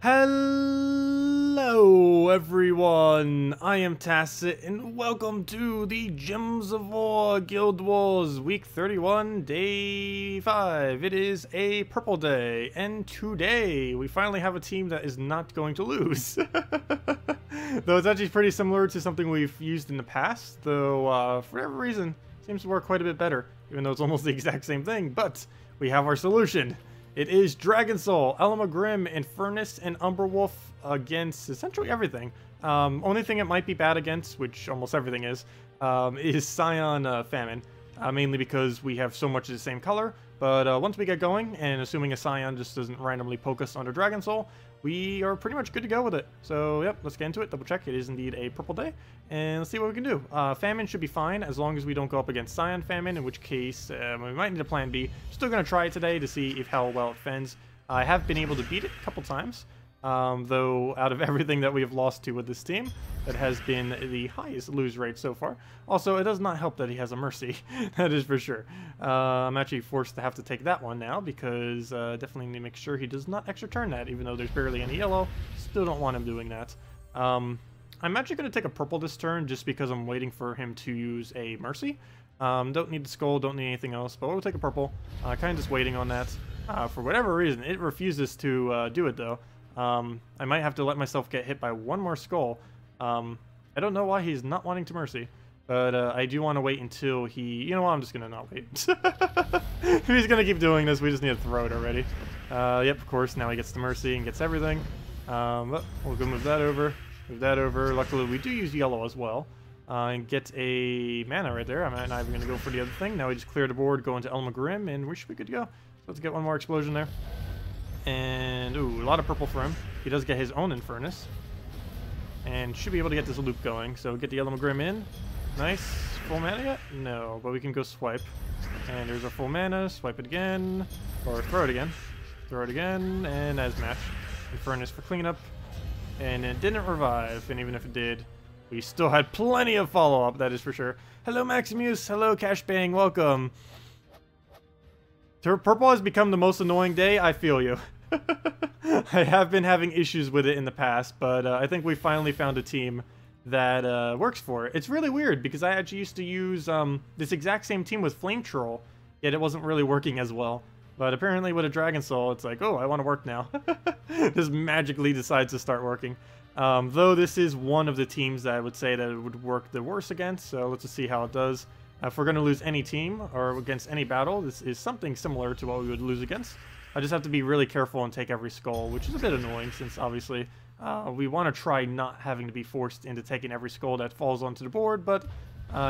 Hello everyone, I am Tacet and welcome to the Gems of War Guild Wars Week 31, Day 5. It is a purple day, and today we finally have a team that is not going to lose. Though it's actually pretty similar to something we've used in the past, though for whatever reason, it seems to work quite a bit better, even though it's almost the exact same thing, but we have our solution. It is Dragon Soul, Grim, Infernus, and Umberwolf against essentially everything. Only thing it might be bad against, which almost everything is Scion Famine. Mainly because we have so much of the same color. But once we get going, and assuming a Scion just doesn't randomly poke us under Dragon Soul, we are pretty much good to go with it. So, yep, let's get into it. Double check. It is indeed a purple day. And let's see what we can do. Famine should be fine, as long as we don't go up against Scion Famine, in which case we might need a plan B. Still going to try it today to see how well it fends. I have been able to beat it a couple times. Though out of everything that we have lost to with this team, that has been the highest lose rate so far. Also, it does not help that he has a Mercy, that is for sure. I'm actually forced to have to take that one now, because definitely need to make sure he does not extra turn that, even though there's barely any yellow. Still don't want him doing that. I'm actually going to take a purple this turn, just because I'm waiting for him to use a Mercy. Don't need the skull, don't need anything else, but we'll take a purple. Kind of just waiting on that. For whatever reason, it refuses to do it, though. I might have to let myself get hit by one more skull. I don't know why he's not wanting to Mercy, but I do want to wait until he... You know what, I'm just going to not wait. If he's going to keep doing this, we just need to throw it already. Yep, of course, now he gets the Mercy and gets everything. But we'll go move that over. Move that over. Luckily, we do use yellow as well. And get a mana right there. I'm not even going to go for the other thing. Now we just clear the board, go into Grim, and we should be good to go. So let's get one more explosion there. And, ooh, a lot of purple for him. He does get his own Infernus. And should be able to get this loop going. So get the Grim in. Nice. Full mana yet? No, but we can go swipe. And there's our full mana. Swipe it again. Or throw it again. Throw it again. And as match. Infernus for cleanup. And it didn't revive. And even if it did, we still had plenty of follow-up, that is for sure. Hello, Maximuse. Hello, Cash Bang. Welcome. Purple has become the most annoying day. I feel you. I have been having issues with it in the past, but I think we finally found a team that works for it. It's really weird because I actually used to use this exact same team with Flame Troll, yet it wasn't really working as well. But apparently with a Dragon Soul, it's like, oh, I want to work now. This magically decides to start working. Though this is one of the teams that I would say that it would work the worst against, so let's just see how it does. If we're going to lose any team or against any battle, this is something similar to what we would lose against. I just have to be really careful and take every skull, which is a bit annoying since obviously we want to try not having to be forced into taking every skull that falls onto the board, but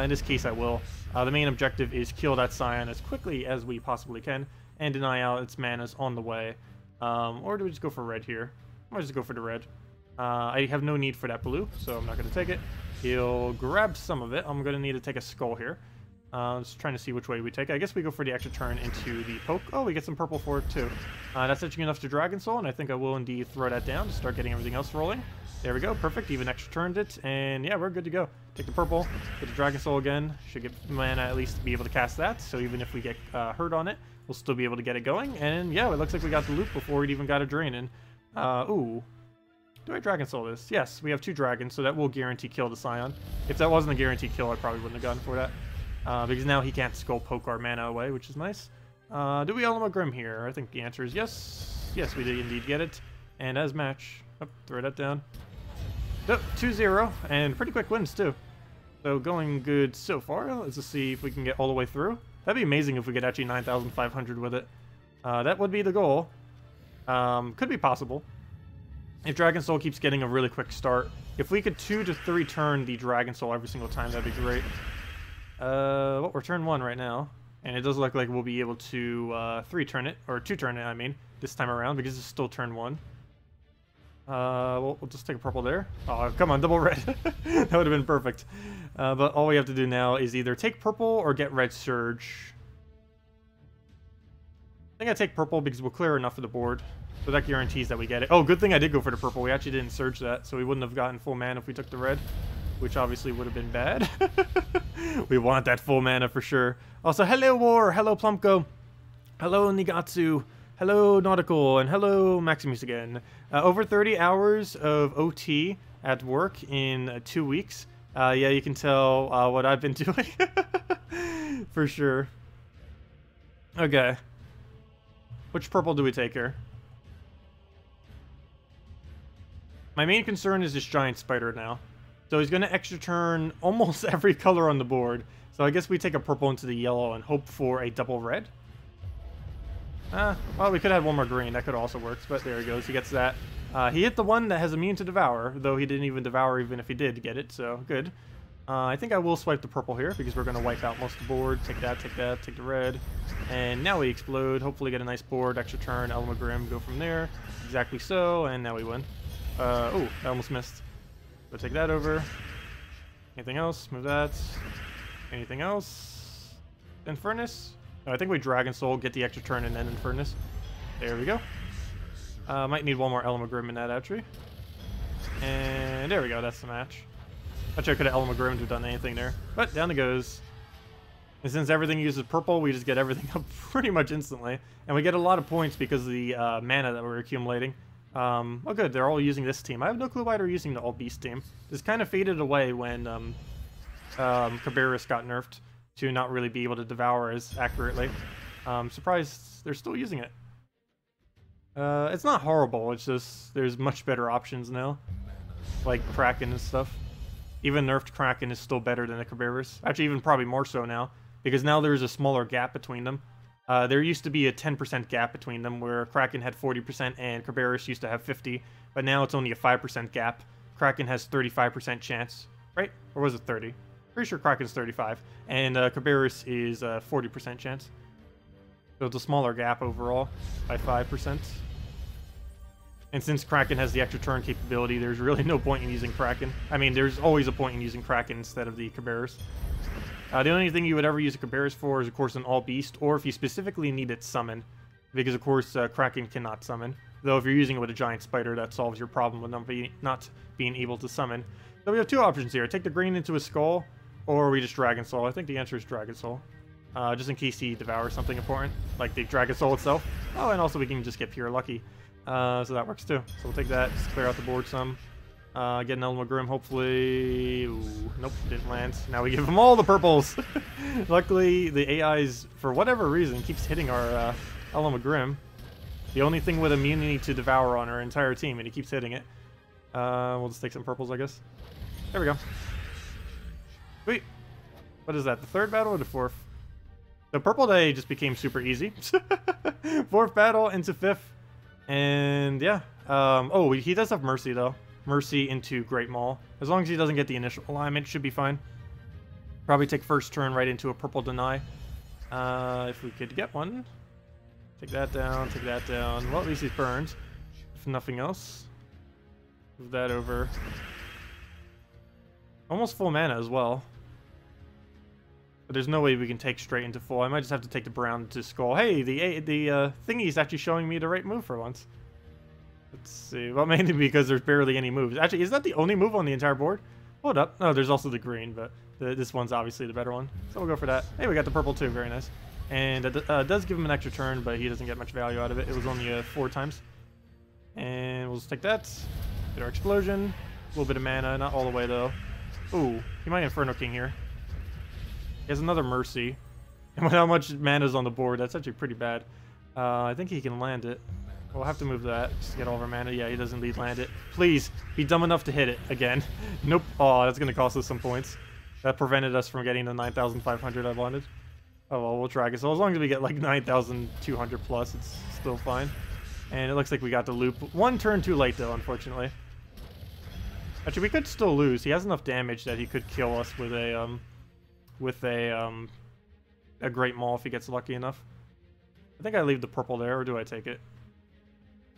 in this case I will. The main objective is kill that Scion as quickly as we possibly can and deny out its manas on the way. Or do we just go for red here? I might just go for the red. I have no need for that blue, so I'm not going to take it. He'll grab some of it. I'm going to need to take a skull here. Just trying to see which way we take it. I guess we go for the extra turn into the poke. Oh, we get some purple for it too. That's actually enough to Dragon Soul, and I think I will indeed throw that down to start getting everything else rolling. There we go, perfect. Even extra turned it, and yeah, we're good to go. Take the purple, get the Dragon Soul again. Should get mana at least to be able to cast that, so even if we get hurt on it, we'll still be able to get it going. And yeah, it looks like we got the loop before we'd even got a drain in. Ooh. Do I Dragon Soul this? Yes, we have 2 dragons, so that will guarantee kill the Scion. If that wasn't a guaranteed kill, I probably wouldn't have gone for that. Because now he can't skull poke our mana away, which is nice. Do we Grim here? I think the answer is yes. Yes, we did indeed get it. And as match, oh, throw that down. Oh, 2-0, and pretty quick wins too. So going good so far. Let's just see if we can get all the way through. That'd be amazing if we get actually 9,500 with it. That would be the goal. Could be possible. If Dragon Soul keeps getting a really quick start. If we could 2 to 3 turn the Dragon Soul every single time, that'd be great. Well, we're turn 1 right now, and it does look like we'll be able to 3 turn it, or 2 turn it, I mean, this time around, because it's still turn 1. We'll just take a purple there. Oh, come on, double red. That would have been perfect. But all we have to do now is either take purple or get red surge. I think I take purple because we'll clear enough of the board. So that guarantees that we get it. Oh, good thing I did go for the purple. We actually didn't surge that, so we wouldn't have gotten full mana if we took the red, which obviously would have been bad. We want that full mana for sure. Also, hello War, hello Plumko, hello Nigatsu, Hello, Nautical, and hello, Maximuse again. Over 30 hours of OT at work in 2 weeks. Yeah, you can tell what I've been doing. For sure. Okay. Which purple do we take here? My main concern is this giant spider now. So he's going to extra turn almost every color on the board. So I guess we take a purple into the yellow and hope for a double red. Well, we could have one more green. That could also work, but there he goes. He gets that. He hit the one that has immune to devour, though he didn't even devour even if he did get it, so good. I think I will swipe the purple here because we're going to wipe out most of the board. Take that, take the red. And now we explode. Hopefully get a nice board, extra turn, Element Grim, go from there. Exactly so, and now we win. Oh, I almost missed. So take that over. Anything else? Move that. Anything else? Infernus? No, I think we Dragon Soul, get the extra turn, and then Infernus. There we go. Might need one more Element Grim in that actually. And there we go, that's the match. Actually, I could have Element Grim to have done anything there. But down it goes. And since everything uses purple, we just get everything up pretty much instantly. And we get a lot of points because of the mana that we're accumulating. Oh good, they're all using this team. I have no clue why they're using the All Beast team. This kind of faded away when Cabarrus got nerfed to not really be able to devour as accurately. Surprised they're still using it. It's not horrible, it's just there's much better options now. Like Kraken and stuff. Even nerfed Kraken is still better than the Cabarrus. Actually, even probably more so now. Because now there's a smaller gap between them. There used to be a 10% gap between them, where Kraken had 40% and Cabarrus used to have 50%. But now it's only a 5% gap. Kraken has 35% chance, right? Or was it 30? Pretty sure Kraken's 35. And Cabarrus is 40% chance. So it's a smaller gap overall by 5%. And since Kraken has the extra turn capability, there's really no point in using Kraken. I mean, there's always a point in using Kraken instead of the Cabarrus. The only thing you would ever use a Cabarrus for is, of course, an All Beast, or if you specifically need it summon. Because, of course, Kraken cannot summon. Though if you're using it with a giant spider, that solves your problem with not being able to summon. So we have two options here. Take the green into his skull, or we just Dragon Soul. I think the answer is Dragon Soul. Just in case he devours something important, like the Dragon Soul itself. Oh, and also we can just get pure lucky. So that works too. So we'll take that, just clear out the board some. Get an Element Grim, hopefully. Ooh, nope, didn't land. Now we give him all the purples. Luckily, the AI's, for whatever reason, keeps hitting our Element Grim. The only thing with immunity to devour on our entire team, and he keeps hitting it. We'll just take some purples, I guess. There we go. Sweet. What is that, the third battle or the fourth? The purple day just became super easy. Fourth battle into fifth. And yeah, oh, he does have Mercy though. Mercy into Great Maul. As long as he doesn't get the initial alignment, should be fine. Probably take first turn right into a purple deny. If we could get one. Take that down, take that down. Well, at least he's burned. If nothing else. Move that over. Almost full mana as well. But there's no way we can take straight into full. I might just have to take the brown to skull. Hey, the thingy is actually showing me the right move for once. Let's see. Well, mainly because there's barely any moves. Actually, is that the only move on the entire board? Hold up. No, there's also the green, but this one's obviously the better one. So we'll go for that. Hey, we got the purple too. Very nice. And it does give him an extra turn, but he doesn't get much value out of it. It was only 4 times. And we'll just take that. Get our explosion. A little bit of mana. Not all the way, though. Ooh, he might Inferno King here. He has another Mercy. And with how much mana's on the board, that's actually pretty bad. I think he can land it. We'll have to move that just to get all of our mana. Yeah, he doesn't lead land it. Please, be dumb enough to hit it again. Nope. Oh, that's going to cost us some points. That prevented us from getting the 9,500 I wanted. Oh, well, we'll try it. So as long as we get like 9,200 plus, it's still fine. And it looks like we got the loop. One turn too late, though, unfortunately. Actually, we could still lose. He has enough damage that he could kill us with a Great Maul if he gets lucky enough. I think I leave the purple there, or do I take it?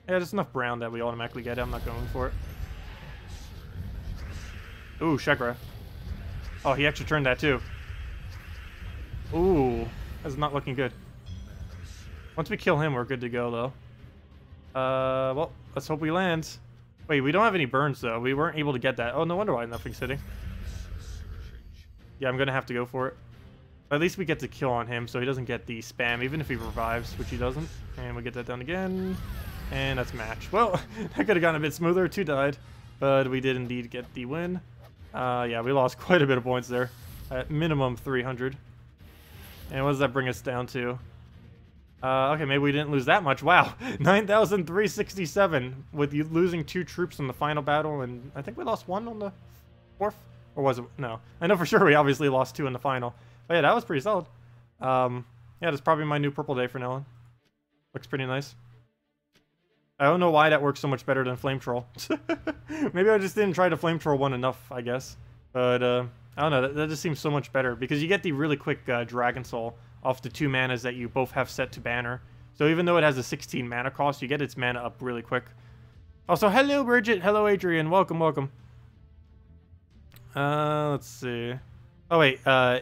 Yeah, just enough brown that we automatically get it. I'm not going for it. Ooh, Shegra. Oh, he actually turned that too. Ooh, that's not looking good. Once we kill him, we're good to go, though. Well, let's hope we land. Wait, we don't have any burns, though. We weren't able to get that. Oh, no wonder why nothing's hitting. Yeah, I'm going to have to go for it. But at least we get to kill on him, so he doesn't get the spam, even if he revives, which he doesn't. And we get that done again. And that's match. Well, that could have gone a bit smoother. 2 died. But we did indeed get the win. Yeah, we lost quite a bit of points there. At minimum 300. And what does that bring us down to? Okay, maybe we didn't lose that much. Wow, 9,367 with you losing 2 troops in the final battle, and I think we lost 1 on the 4th? Or was it? No. I know for sure we obviously lost 2 in the final. But yeah, that was pretty solid. Yeah, that's probably my new purple day for now on. Looks pretty nice. I don't know why that works so much better than Flame Troll. Maybe I just didn't try to Flame Troll 1 enough, I guess. But, I don't know, that just seems so much better. Because you get the really quick Dragon Soul off the 2 manas that you both have set to banner. So even though it has a 16 mana cost, you get its mana up really quick. Also, hello Bridget, hello Adrian, welcome, welcome. Let's see. Oh wait,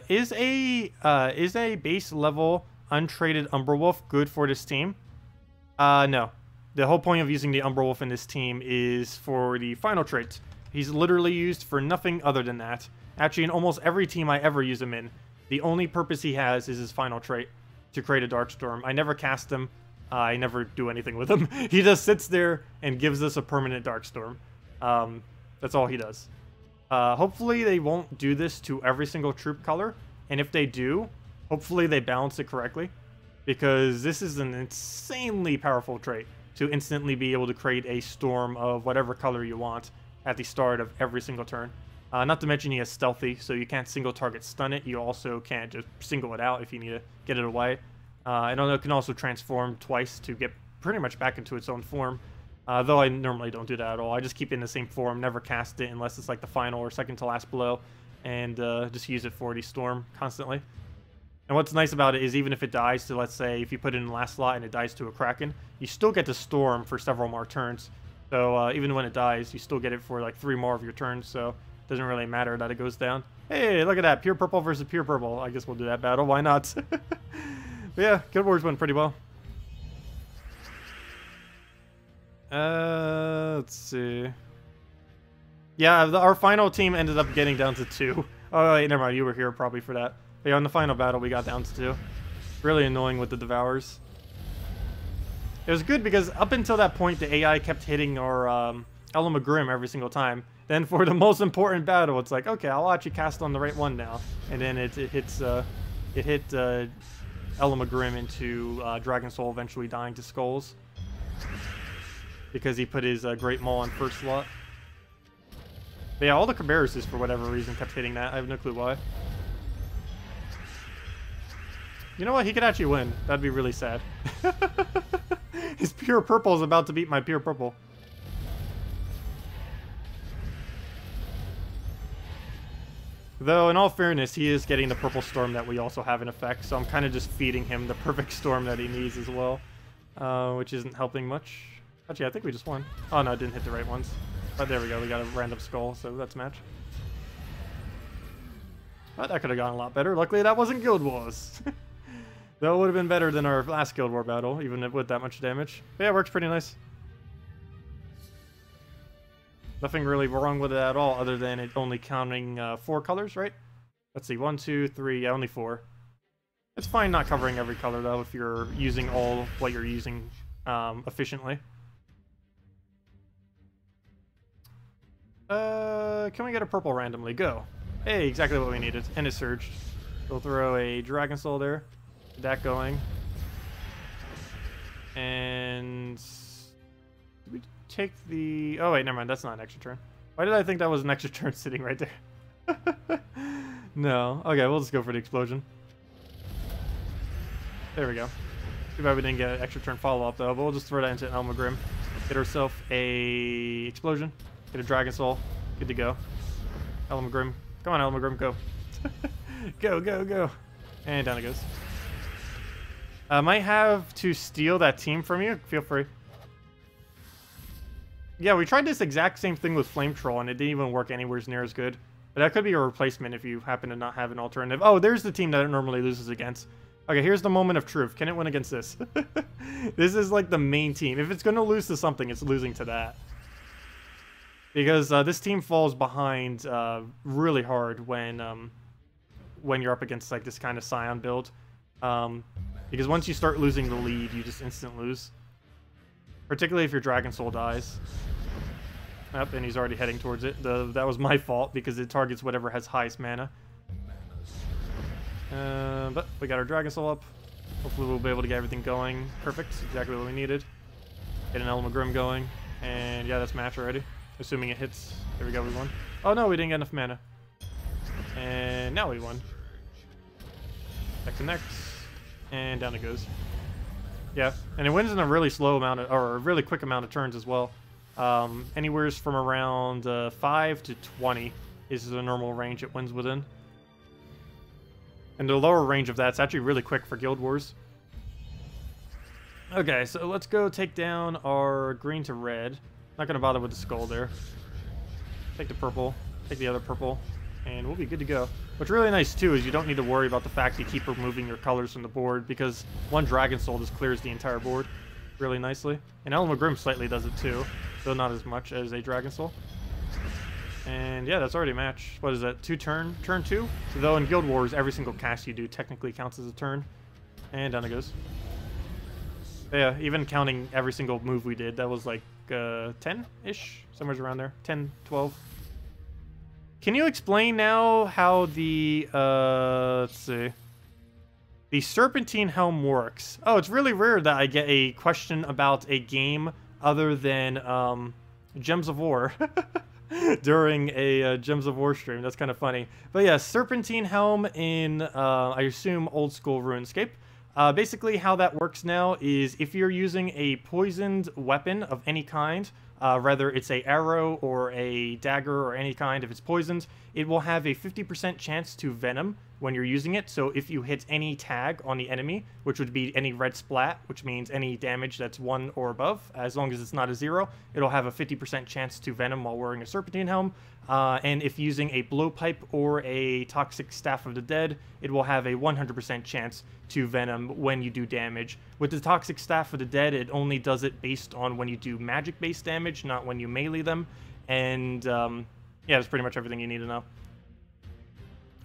is a base level untraded Umberwolf good for this team? No. The whole point of using the Umberwolf in this team is for the final trait. He's literally used for nothing other than that. Actually, in almost every team I ever use him in, the only purpose he has is his final trait, to create a Darkstorm. I never cast him. I never do anything with him. He just sits there and gives us a permanent Darkstorm. That's all he does. Hopefully they won't do this to every single troop color, and if they do, hopefully they balance it correctly, because this is an insanely powerful trait to instantly be able to create a storm of whatever color you want at the start of every single turn. Not to mention he has stealthy, so you can't single target stun it. You also can't just single it out if you need to get it away. I know it can also transform twice to get pretty much back into its own form. Though I normally don't do that at all. I just keep it in the same form, never cast it unless it's like the final or second to last blow, and just use it for the storm constantly. And what's nice about it is even if it dies to, let's say, if you put it in the last slot and it dies to a Kraken, you still get to storm for several more turns. So even when it dies, you still get it for like 3 more of your turns, so it doesn't really matter that it goes down. Hey, look at that, pure purple versus pure purple. I guess we'll do that battle, why not? But yeah, Guild Wars went pretty well. Let's see. Yeah, our final team ended up getting down to 2. Oh, wait, never mind. You were here probably for that. But yeah, on the final battle, we got down to 2. Really annoying with the Devours. It was good because up until that point, the AI kept hitting our Grim every single time. Then for the most important battle, it's like, okay, I'll actually cast on the right one now. And then it hit Grim into Dragon Soul, eventually dying to Skulls. Because he put his Great Maul on first slot. But yeah, all the Cabaruses, for whatever reason, kept hitting that. I have no clue why. You know what? He could actually win. That'd be really sad. His pure purple is about to beat my pure purple. Though, in all fairness, he is getting the purple storm that we also have in effect, so I'm kind of just feeding him the perfect storm that he needs as well. Which isn't helping much. Actually, I think we just won. Oh, no, I didn't hit the right ones. But there we go, we got a random skull, so that's a match. But that could have gone a lot better. Luckily, that wasn't Guild Wars. Though it would have been better than our last Guild War battle, even with that much damage. But yeah, it works pretty nice. Nothing really wrong with it at all, other than it only counting 4 colors, right? Let's see, 1, 2, 3, yeah, only 4. It's fine not covering every color, though, if you're using all what you're using efficiently. Can we get a purple randomly? Go. Hey, exactly what we needed. And it surged. We'll throw a Dragon Soul there. Get that going. And... did we take the... oh, wait, never mind. That's not an extra turn. Why did I think that was an extra turn sitting right there? No. Okay, we'll just go for the explosion. There we go. Too bad we didn't get an extra turn follow-up, though. But we'll just throw that into an Grim. Get ourselves a explosion. Get a Dragon Soul. Good to go. Grim. Come on, Grim, go. Go, go, go. And down it goes. I might have to steal that team from you. Feel free. Yeah, we tried this exact same thing with Flame Troll, and it didn't even work anywhere near as good. But that could be a replacement if you happen to not have an alternative. Oh, there's the team that it normally loses against. Okay, here's the moment of truth. Can it win against this? This is like the main team. If it's going to lose to something, it's losing to that. Because this team falls behind really hard when when you're up against like this kind of Scion build. Because once you start losing the lead, you just instant lose. Particularly if your Dragon Soul dies. Yep, and he's already heading towards it. That was my fault because it targets whatever has highest mana. But we got our Dragon Soul up. Hopefully we'll be able to get everything going. Perfect, exactly what we needed. Get an Element Grim going. And yeah, that's match already. Assuming it hits. There we go, we won. Oh no, we didn't get enough mana. And now we won. That connects. And down it goes. Yeah, and it wins in a really slow amount of, or a really quick amount of turns as well. Anywhere from around 5 to 20 is the normal range it wins within. And the lower range of that's actually really quick for Guild Wars. Okay, so let's go take down our green to red. Not gonna bother with the skull there. Take the purple, take the other purple, and we'll be good to go. What's really nice too is you don't need to worry about the fact you keep removing your colors from the board because one Dragon Soul just clears the entire board really nicely. And Element Grim slightly does it too, though not as much as a Dragon Soul. And yeah, that's already a match. What is that? Turn 2? So though in Guild Wars, every single cast you do technically counts as a turn. And down it goes. But yeah, even counting every single move we did, that was like 10-ish? Somewhere around there. 10, 12. Can you explain now how the, let's see, the Serpentine Helm works? Oh, it's really rare that I get a question about a game other than Gems of War during a Gems of War stream. That's kind of funny. But yeah, Serpentine Helm in, I assume, old school RuneScape. Basically, how that works now is if you're using a poisoned weapon of any kind, whether it's a arrow or a dagger or any kind, if it's poisoned, it will have a 50% chance to venom when you're using it. So if you hit any tag on the enemy, which would be any red splat, which means any damage that's 1 or above, as long as it's not a 0, it'll have a 50% chance to venom while wearing a Serpentine Helm. And if using a blowpipe or a toxic Staff of the Dead, it will have a 100% chance to venom when you do damage. With the toxic Staff of the Dead, it only does it based on when you do magic-based damage, not when you melee them. And yeah, that's pretty much everything you need to know.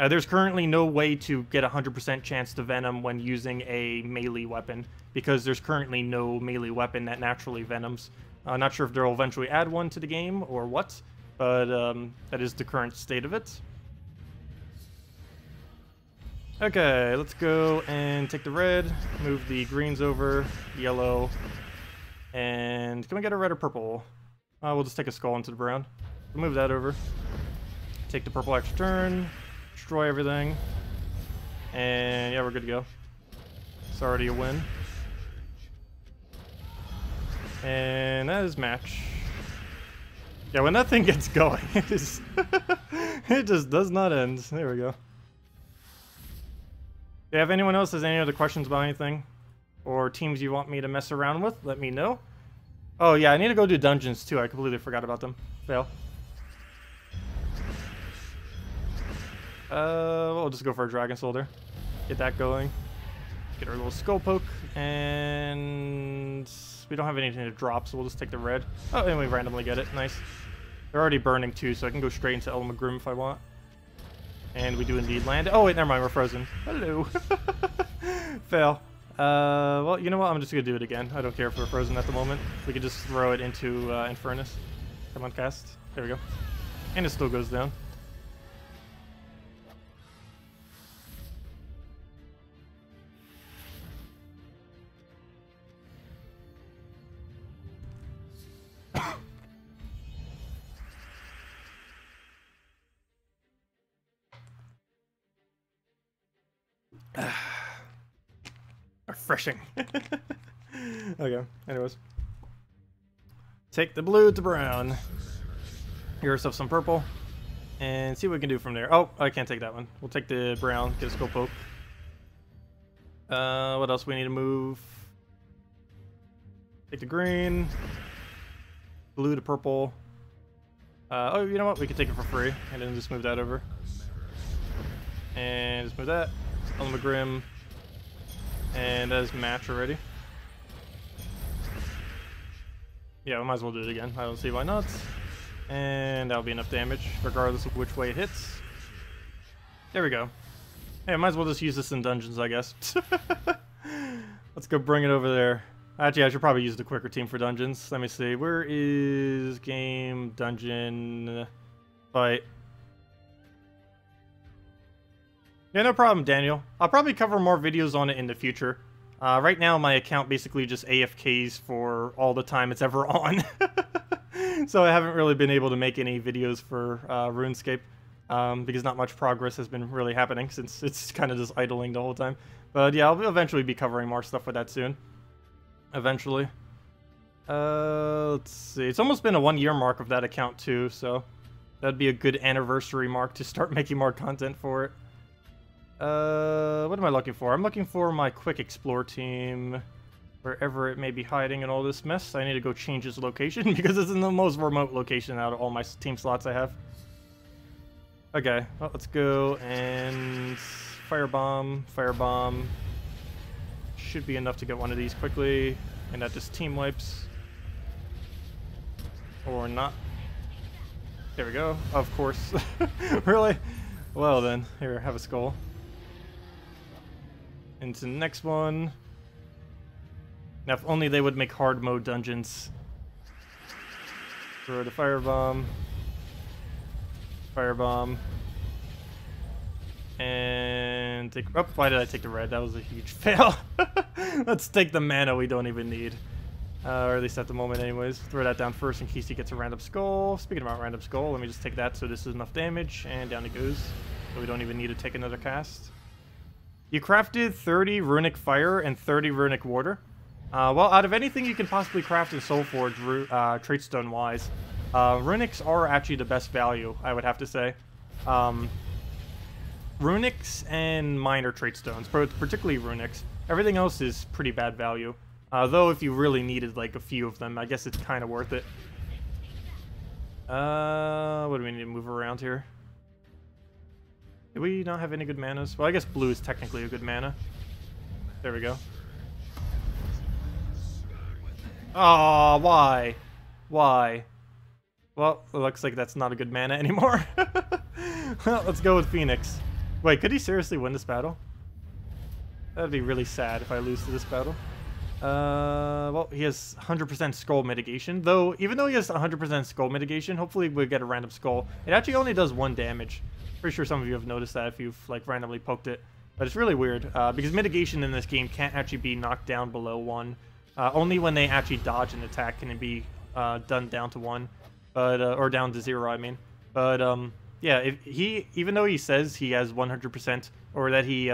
There's currently no way to get a 100% chance to venom when using a melee weapon, because there's currently no melee weapon that naturally venoms. Not sure if they'll eventually add one to the game or what, but that is the current state of it. Okay, let's go and take the red, move the greens over, yellow, and can we get a red or purple? We'll just take a skull into the brown. We'll move that over. Take the purple extra turn, destroy everything, and yeah, we're good to go. It's already a win. And that is match. Yeah, when that thing gets going, it is it just does not end. There we go. Yeah, if anyone else has any other questions about anything, or teams you want me to mess around with, let me know. Oh yeah, I need to go do dungeons too. I completely forgot about them. Fail. We'll just go for a Dragon Soul there. Get that going. Get our little skull poke, and we don't have anything to drop, so we'll just take the red. Oh, and we randomly get it. Nice. They're already burning too, so I can go straight into Element Grim if I want. And we do indeed land. Oh wait, never mind, we're frozen. Hello. Fail. Well, you know what? I'm just gonna do it again. I don't care if we're frozen at the moment. We can just throw it into Infernus. Come on, cast. There we go. And it still goes down. Refreshing. Okay, anyways. Take the blue to brown. Get yourself some purple. And see what we can do from there. Oh, I can't take that one. We'll take the brown, get a skull poke. What else we need to move? Take the green. Blue to purple. Oh, you know what? We can take it for free. And then just move that over. And just move that. Element Grim. And that is match already. Yeah, we might as well do it again. I don't see why not. And that'll be enough damage, regardless of which way it hits. There we go. Hey, I might as well just use this in dungeons, I guess. Let's go bring it over there. Actually, I should probably use the quicker team for dungeons. Let me see. Where is game, dungeon, fight? Yeah, no problem, Daniel. I'll probably cover more videos on it in the future. Right now, my account basically just AFKs for all the time it's ever on. So I haven't really been able to make any videos for RuneScape. Because not much progress has been really happening since it's kind of just idling the whole time. But yeah, I'll eventually be covering more stuff with that soon. Eventually. Let's see. It's almost been a 1-year mark of that account too, so that'd be a good anniversary mark to start making more content for it. What am I looking for? I'm looking for my quick explore team. Wherever it may be hiding in all this mess. I need to go change its location because it's in the most remote location out of all my team slots I have. Okay, well, let's go and firebomb. Should be enough to get one of these quickly, and that just team wipes. Or not. There we go. Of course. Really? Well then, here, have a skull. Into the next one. Now, if only they would make hard mode dungeons. Throw the firebomb. And take. Oh, why did I take the red? That was a huge fail. Let's take the mana we don't even need. Or at least at the moment, anyways. Throw that down first in case he gets a random skull. Speaking about random skull, let me just take that so this is enough damage. And down it goes. So we don't even need to take another cast. You crafted 30 runic fire and 30 runic water. Well, out of anything you can possibly craft in Soulforge, trait stone wise, runics are actually the best value, I would have to say. Runics and minor trait stones, particularly runics. Everything else is pretty bad value. Though if you really needed like a few of them, I guess it's kind of worth it. What do we need to move around here? Do we not have any good manas? Well, I guess blue is technically a good mana. There we go. Oh, why? Why? Well, it looks like that's not a good mana anymore. Well, let's go with Phoenix. Wait, could he seriously win this battle? That'd be really sad if I lose to this battle. Well, he has 100% skull mitigation. Though, even though he has 100% skull mitigation, hopefully we'll get a random skull. It actually only does 1 damage. Pretty sure some of you have noticed that if you've, like, randomly poked it. But it's really weird, because mitigation in this game can't actually be knocked down below 1. Only when they actually dodge an attack can it be done down to 1. But, or down to 0, I mean. But, yeah, if even though he says he has 100%, or that he,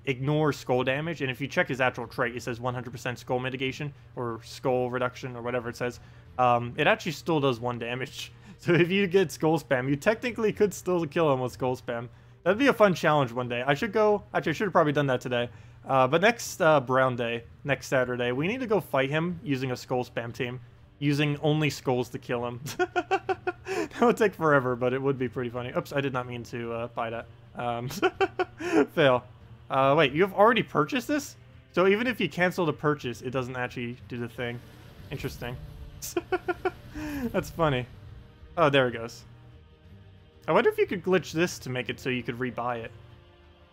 ignores skull damage, and if you check his actual trait, it says 100% skull mitigation, or skull reduction, or whatever it says, it actually still does 1 damage. So if you get skull spam, you technically could still kill him with skull spam. That'd be a fun challenge one day. I should go, actually I should have probably done that today. But next Brown Day, next Saturday, we need to go fight him using a skull spam team. Using only skulls to kill him. That would take forever, but it would be pretty funny. Oops, I did not mean to buy that. Fail. Wait, you have already purchased this? So even if you cancel the purchase, it doesn't actually do the thing. Interesting. That's funny. Oh, there it goes. I wonder if you could glitch this to make it so you could rebuy it.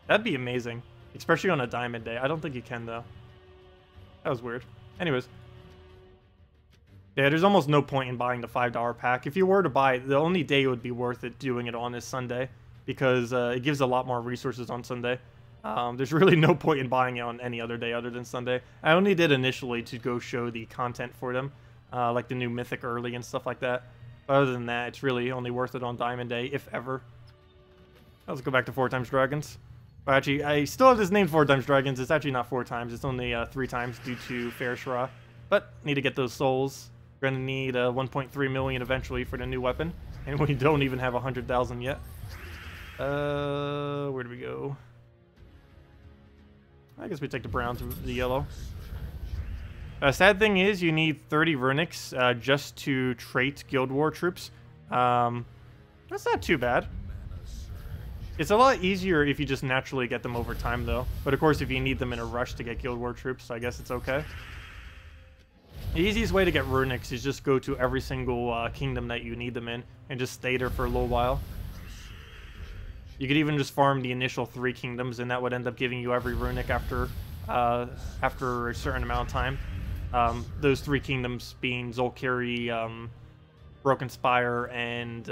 That'd be amazing. Especially on a diamond day. I don't think you can, though. That was weird. Anyways. Yeah, there's almost no point in buying the $5 pack. If you were to buy it, the only day it would be worth it doing it on is Sunday. Because it gives a lot more resources on Sunday. There's really no point in buying it on any other day other than Sunday. I only did initially to go show the content for them. Like the new Mythic Early and stuff like that. But other than that, it's really only worth it on Diamond Day, if ever. Let's go back to 4 times Dragons. But actually, I still have this named 4 times Dragons. It's actually not 4 times. It's only 3 times due to Fair Shra. But need to get those souls. We're going to need 1.3 million eventually for the new weapon. And we don't even have 100,000 yet. Where do we go? I guess we take the brown to the yellow. Sad thing is, you need 30 runics just to trait Guild War troops. That's not too bad. It's a lot easier if you just naturally get them over time, though. But of course, if you need them in a rush to get Guild War troops, I guess it's okay. The easiest way to get runics is just go to every single kingdom that you need them in and just stay there for a little while. You could even just farm the initial 3 kingdoms, and that would end up giving you every runic after a certain amount of time. Those 3 kingdoms being Zolkiri, Broken Spire, and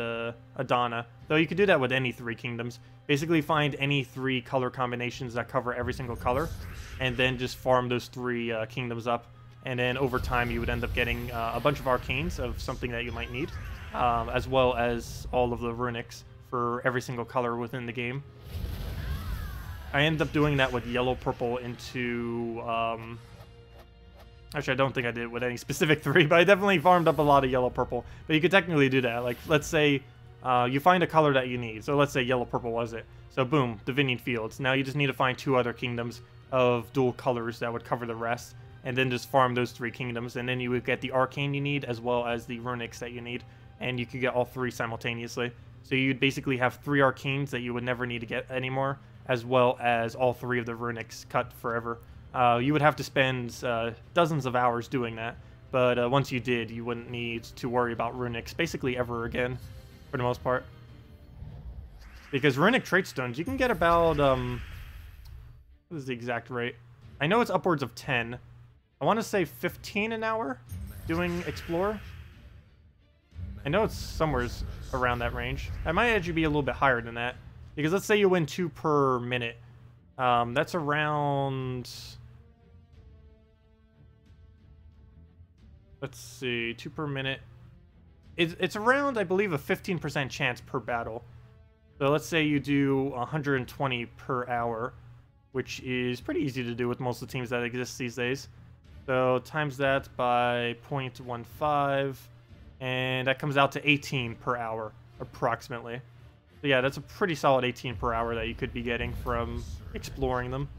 Adana. Though you could do that with any 3 kingdoms. Basically find any 3 color combinations that cover every single color, and then just farm those 3 kingdoms up. And then over time you would end up getting a bunch of arcanes of something that you might need, as well as all of the runics for every single color within the game. I ended up doing that with yellow purple into... actually, I don't think I did it with any specific 3, but I definitely farmed up a lot of yellow purple. But you could technically do that. Like, let's say you find a color that you need. So let's say yellow purple was it. So boom, Divinian Fields. Now you just need to find 2 other kingdoms of dual colors that would cover the rest, and then just farm those 3 kingdoms, and then you would get the arcane you need as well as the runics that you need, and you could get all 3 simultaneously. So you'd basically have 3 arcanes that you would never need to get anymore, as well as all 3 of the runics cut forever. You would have to spend dozens of hours doing that, but once you did, you wouldn't need to worry about runics basically ever again, for the most part. Because runic trait stones, you can get about, what is the exact rate? I know it's upwards of 10. I want to say 15 an hour doing Explore. I know it's somewhere around that range. I might actually be a little bit higher than that. Because let's say you win 2 per minute. That's around... Let's see, 2 per minute. It's around, I believe, a 15% chance per battle. So let's say you do 120 per hour, which is pretty easy to do with most of the teams that exist these days. So times that by 0.15, and that comes out to 18 per hour, approximately. So yeah, that's a pretty solid 18 per hour that you could be getting from exploring them.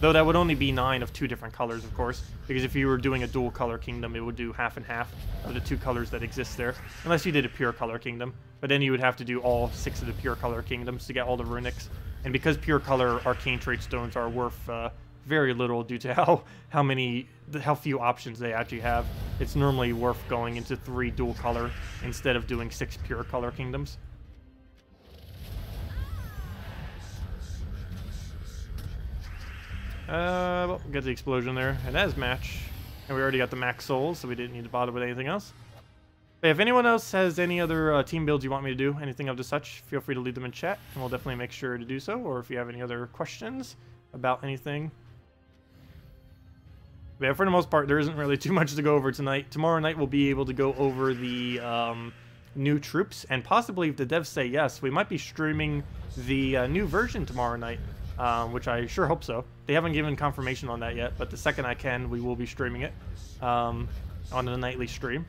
Though that would only be 9 of 2 different colors, of course, because if you were doing a dual color kingdom, it would do half and half of the 2 colors that exist there, unless you did a pure color kingdom. But then you would have to do all 6 of the pure color kingdoms to get all the runics. And because pure color arcane trait stones are worth very little due to how few options they actually have, it's normally worth going into 3 dual color instead of doing 6 pure color kingdoms. Well, we'll get the explosion there, and that is match. And we already got the max souls, so we didn't need to bother with anything else. But if anyone else has any other team builds you want me to do, anything of the such, feel free to leave them in chat, and we'll definitely make sure to do so. Or if you have any other questions about anything. But yeah, for the most part, there isn't really too much to go over tonight. Tomorrow night we'll be able to go over the new troops, and possibly if the devs say yes, we might be streaming the new version tomorrow night. Which I sure hope so. They haven't given confirmation on that yet, but the second I can, we will be streaming it on the nightly stream.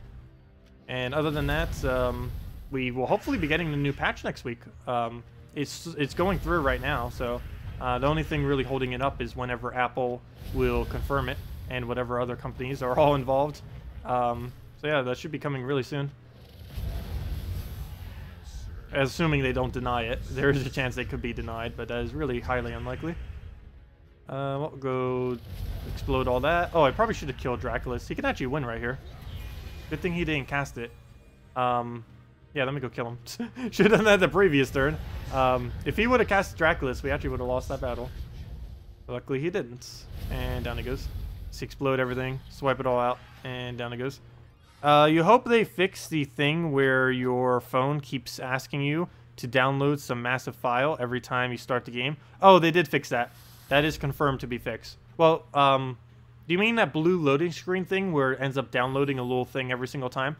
And other than that, we will hopefully be getting the new patch next week. It's going through right now, so the only thing really holding it up is whenever Apple will confirm it, and whatever other companies are all involved. So yeah, that should be coming really soon. Assuming they don't deny it. There is a chance they could be denied, but that is really highly unlikely. We'll go explode all that. Oh, I probably should have killed Draculus. He can actually win right here. Good thing he didn't cast it. Yeah, let me go kill him. Should have done that the previous turn. If he would have cast Draculus, we actually would have lost that battle. But luckily he didn't. And down he goes. Let's explode everything, swipe it all out, and down it goes. You hope they fix the thing where your phone keeps asking you to download some massive file every time you start the game. Oh, they did fix that. That is confirmed to be fixed. Well, do you mean that blue loading screen thing where it ends up downloading a little thing every single time?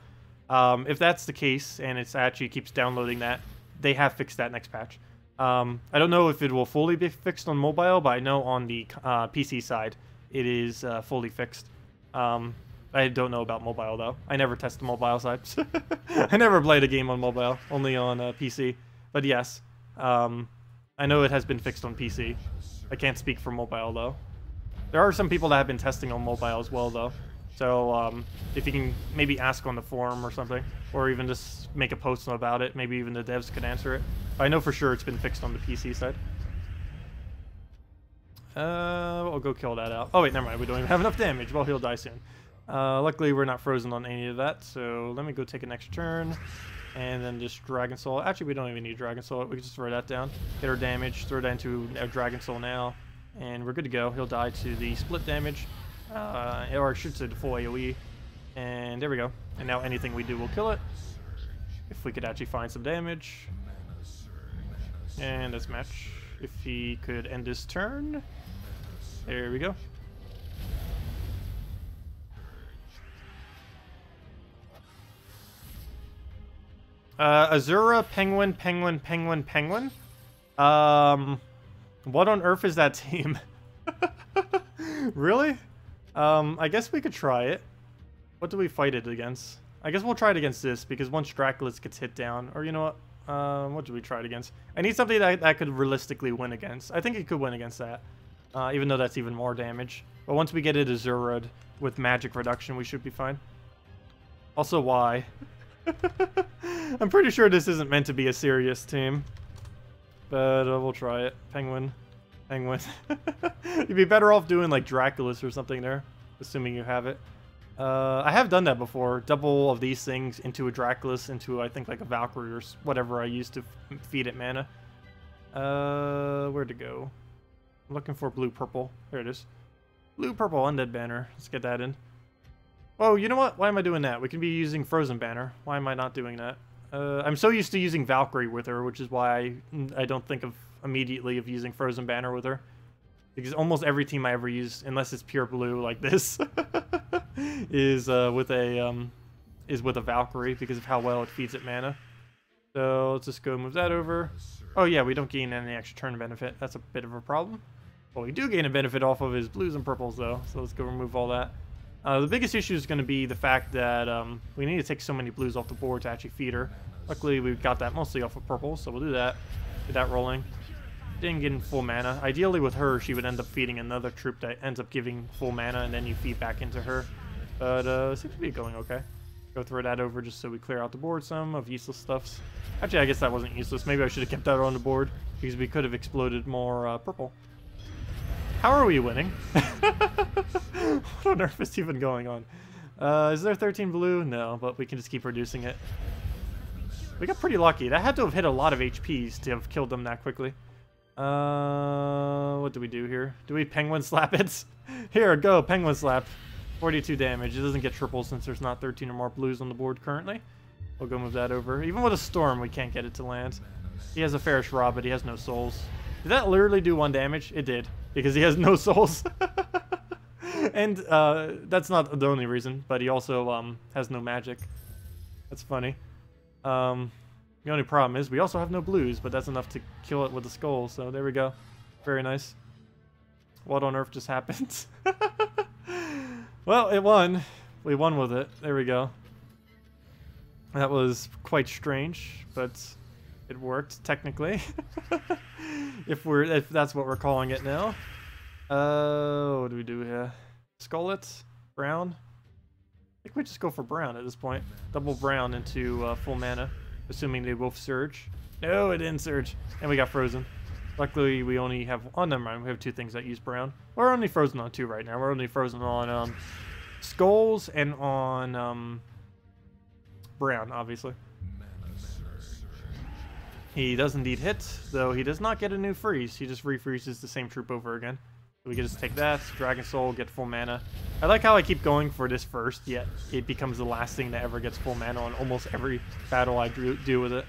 If that's the case, and it actually keeps downloading that, they have fixed that next patch. I don't know if it will fully be fixed on mobile, but I know on the PC side, it is fully fixed. I don't know about mobile, though. I never test the mobile side. I never played a game on mobile, only on PC. But yes, I know it has been fixed on PC. I can't speak for mobile, though. There are some people that have been testing on mobile as well, though. So if you can maybe ask on the forum or something, or even just make a post about it, maybe even the devs could answer it. But I know for sure it's been fixed on the PC side. We'll go kill that out. Oh wait, never mind. We don't even have enough damage. Well, he'll die soon. Luckily, we're not frozen on any of that, so let me go take an extra turn. And then just Dragon Soul. Actually, we don't even need Dragon Soul. We can just throw that down. Get our damage. Throw that into a Dragon Soul now. And we're good to go. He'll die to the split damage. Or I should say the full AoE. And there we go. And now anything we do will kill it. If we could actually find some damage. And let's match. If he could end his turn. There we go. Azura, Penguin, Penguin, Penguin, Penguin. What on earth is that team? Really? I guess we could try it. What do we fight it against? I guess we'll try it against this, because once Draculus gets hit down, or you know what do we try it against? I need something that I could realistically win against. I think it could win against that, even though that's even more damage. But once we get it Azura'd with magic reduction, we should be fine. Also, why? I'm pretty sure this isn't meant to be a serious team. But we'll try it. Penguin. Penguin. You'd be better off doing like Draculus or something there. Assuming you have it. I have done that before. Double of these things into a Draculus, into I think like a Valkyrie or whatever I used to feed it mana. Where'd it go? I'm looking for blue-purple. There it is. Blue-purple Undead Banner. Let's get that in. Oh, you know what? Why am I doing that? We can be using Frozen Banner. Why am I not doing that? I'm so used to using Valkyrie with her, which is why I don't think of immediately of using Frozen Banner with her. Because almost every team I ever use, unless it's pure blue like this, is with a Valkyrie because of how well it feeds it mana. So let's just go move that over. Oh yeah, we don't gain any extra turn benefit. That's a bit of a problem. Well, we do gain a benefit off of his blues and purples though. So let's go remove all that. The biggest issue is going to be the fact that we need to take so many blues off the board to actually feed her. Luckily, we've got that mostly off of purple, so we'll do that. Get that rolling. Didn't get full mana. Ideally, with her, she would end up feeding another troop that ends up giving full mana, and then you feed back into her. But it seems to be going okay. Go throw that over just so we clear out the board some of useless stuffs. Actually, I guess that wasn't useless. Maybe I should have kept that on the board, because we could have exploded more purple. How are we winning? What on earth is even going on? Is there 13 blue? No, but we can just keep reducing it. We got pretty lucky. That had to have hit a lot of HPs to have killed them that quickly. What do we do here? Do we penguin slap it? Here, go, penguin slap. 42 damage. It doesn't get triple since there's not 13 or more blues on the board currently. We'll go move that over. Even with a storm, we can't get it to land. He has a Fairish Raw, but he has no souls. Did that literally do 1 damage? It did, because he has no souls. And that's not the only reason, but he also has no magic. That's funny. The only problem is we also have no blues, but that's enough to kill it with a skull, so there we go. Very nice. What on earth just happened? Well, it won. We won with it. There we go. That was quite strange, but it worked, technically. if that's what we're calling it now. What do we do here? Skullet? Brown? I think we just go for brown at this point. Double brown into full mana, assuming they both surge. No, it didn't surge. And we got frozen. Luckily, we only have... Oh, never mind. We have 2 things that use brown. We're only frozen on 2 right now. We're only frozen on skulls and on brown, obviously. He does indeed hit, though he does not get a new freeze. He just refreezes the same troop over again. We can just take that, Dragon Soul, get full mana. I like how I keep going for this first, yet it becomes the last thing that ever gets full mana on almost every battle I do with it.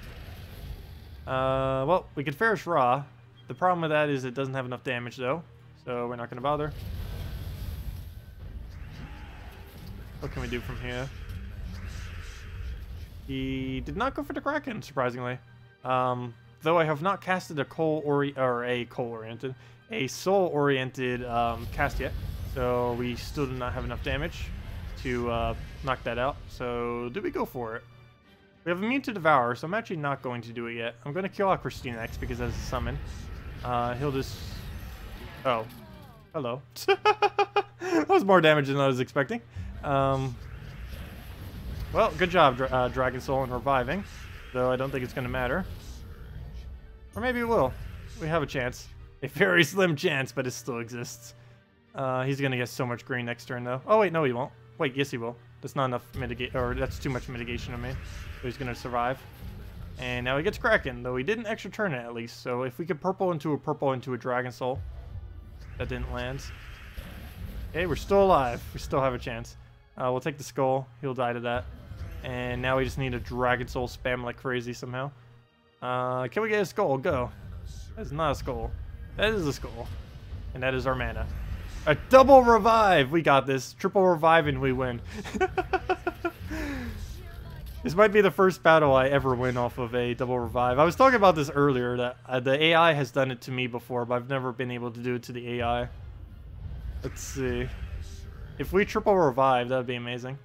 Well, we could Fairish Raw. The problem with that is it doesn't have enough damage, though, so we're not going to bother. What can we do from here? He did not go for the Kraken, surprisingly. Though I have not casted a soul-oriented cast yet, so we still do not have enough damage to knock that out. So do we go for it? We have immune to devour, so I'm actually not going to do it yet. I'm going to kill out Christine next because that's a summon. He'll just... Oh. Hello. That was more damage than I was expecting. Well, good job, Dragon Soul, in reviving. Though I don't think it's going to matter. Or maybe it will. We have a chance. A very slim chance, but it still exists. He's going to get so much green next turn, though. Oh, wait, no, he won't. Wait, yes, he will. That's not enough mitigate, or that's too much mitigation on me. So he's gonna survive. And now he gets Kraken, though he didn't extra turn it at least. So if we could purple into a Dragon Soul. That didn't land. Okay, we're still alive. We still have a chance. We'll take the skull. He'll die to that. And now we just need a Dragon Soul spam like crazy somehow. Can we get a skull? Go. That is not a skull. That is a skull. And that is our mana. A double revive! We got this. Triple revive and we win. This might be the first battle I ever win off of a double revive. I was talking about this earlier, that the AI has done it to me before, but I've never been able to do it to the AI. Let's see. If we triple revive, that would be amazing.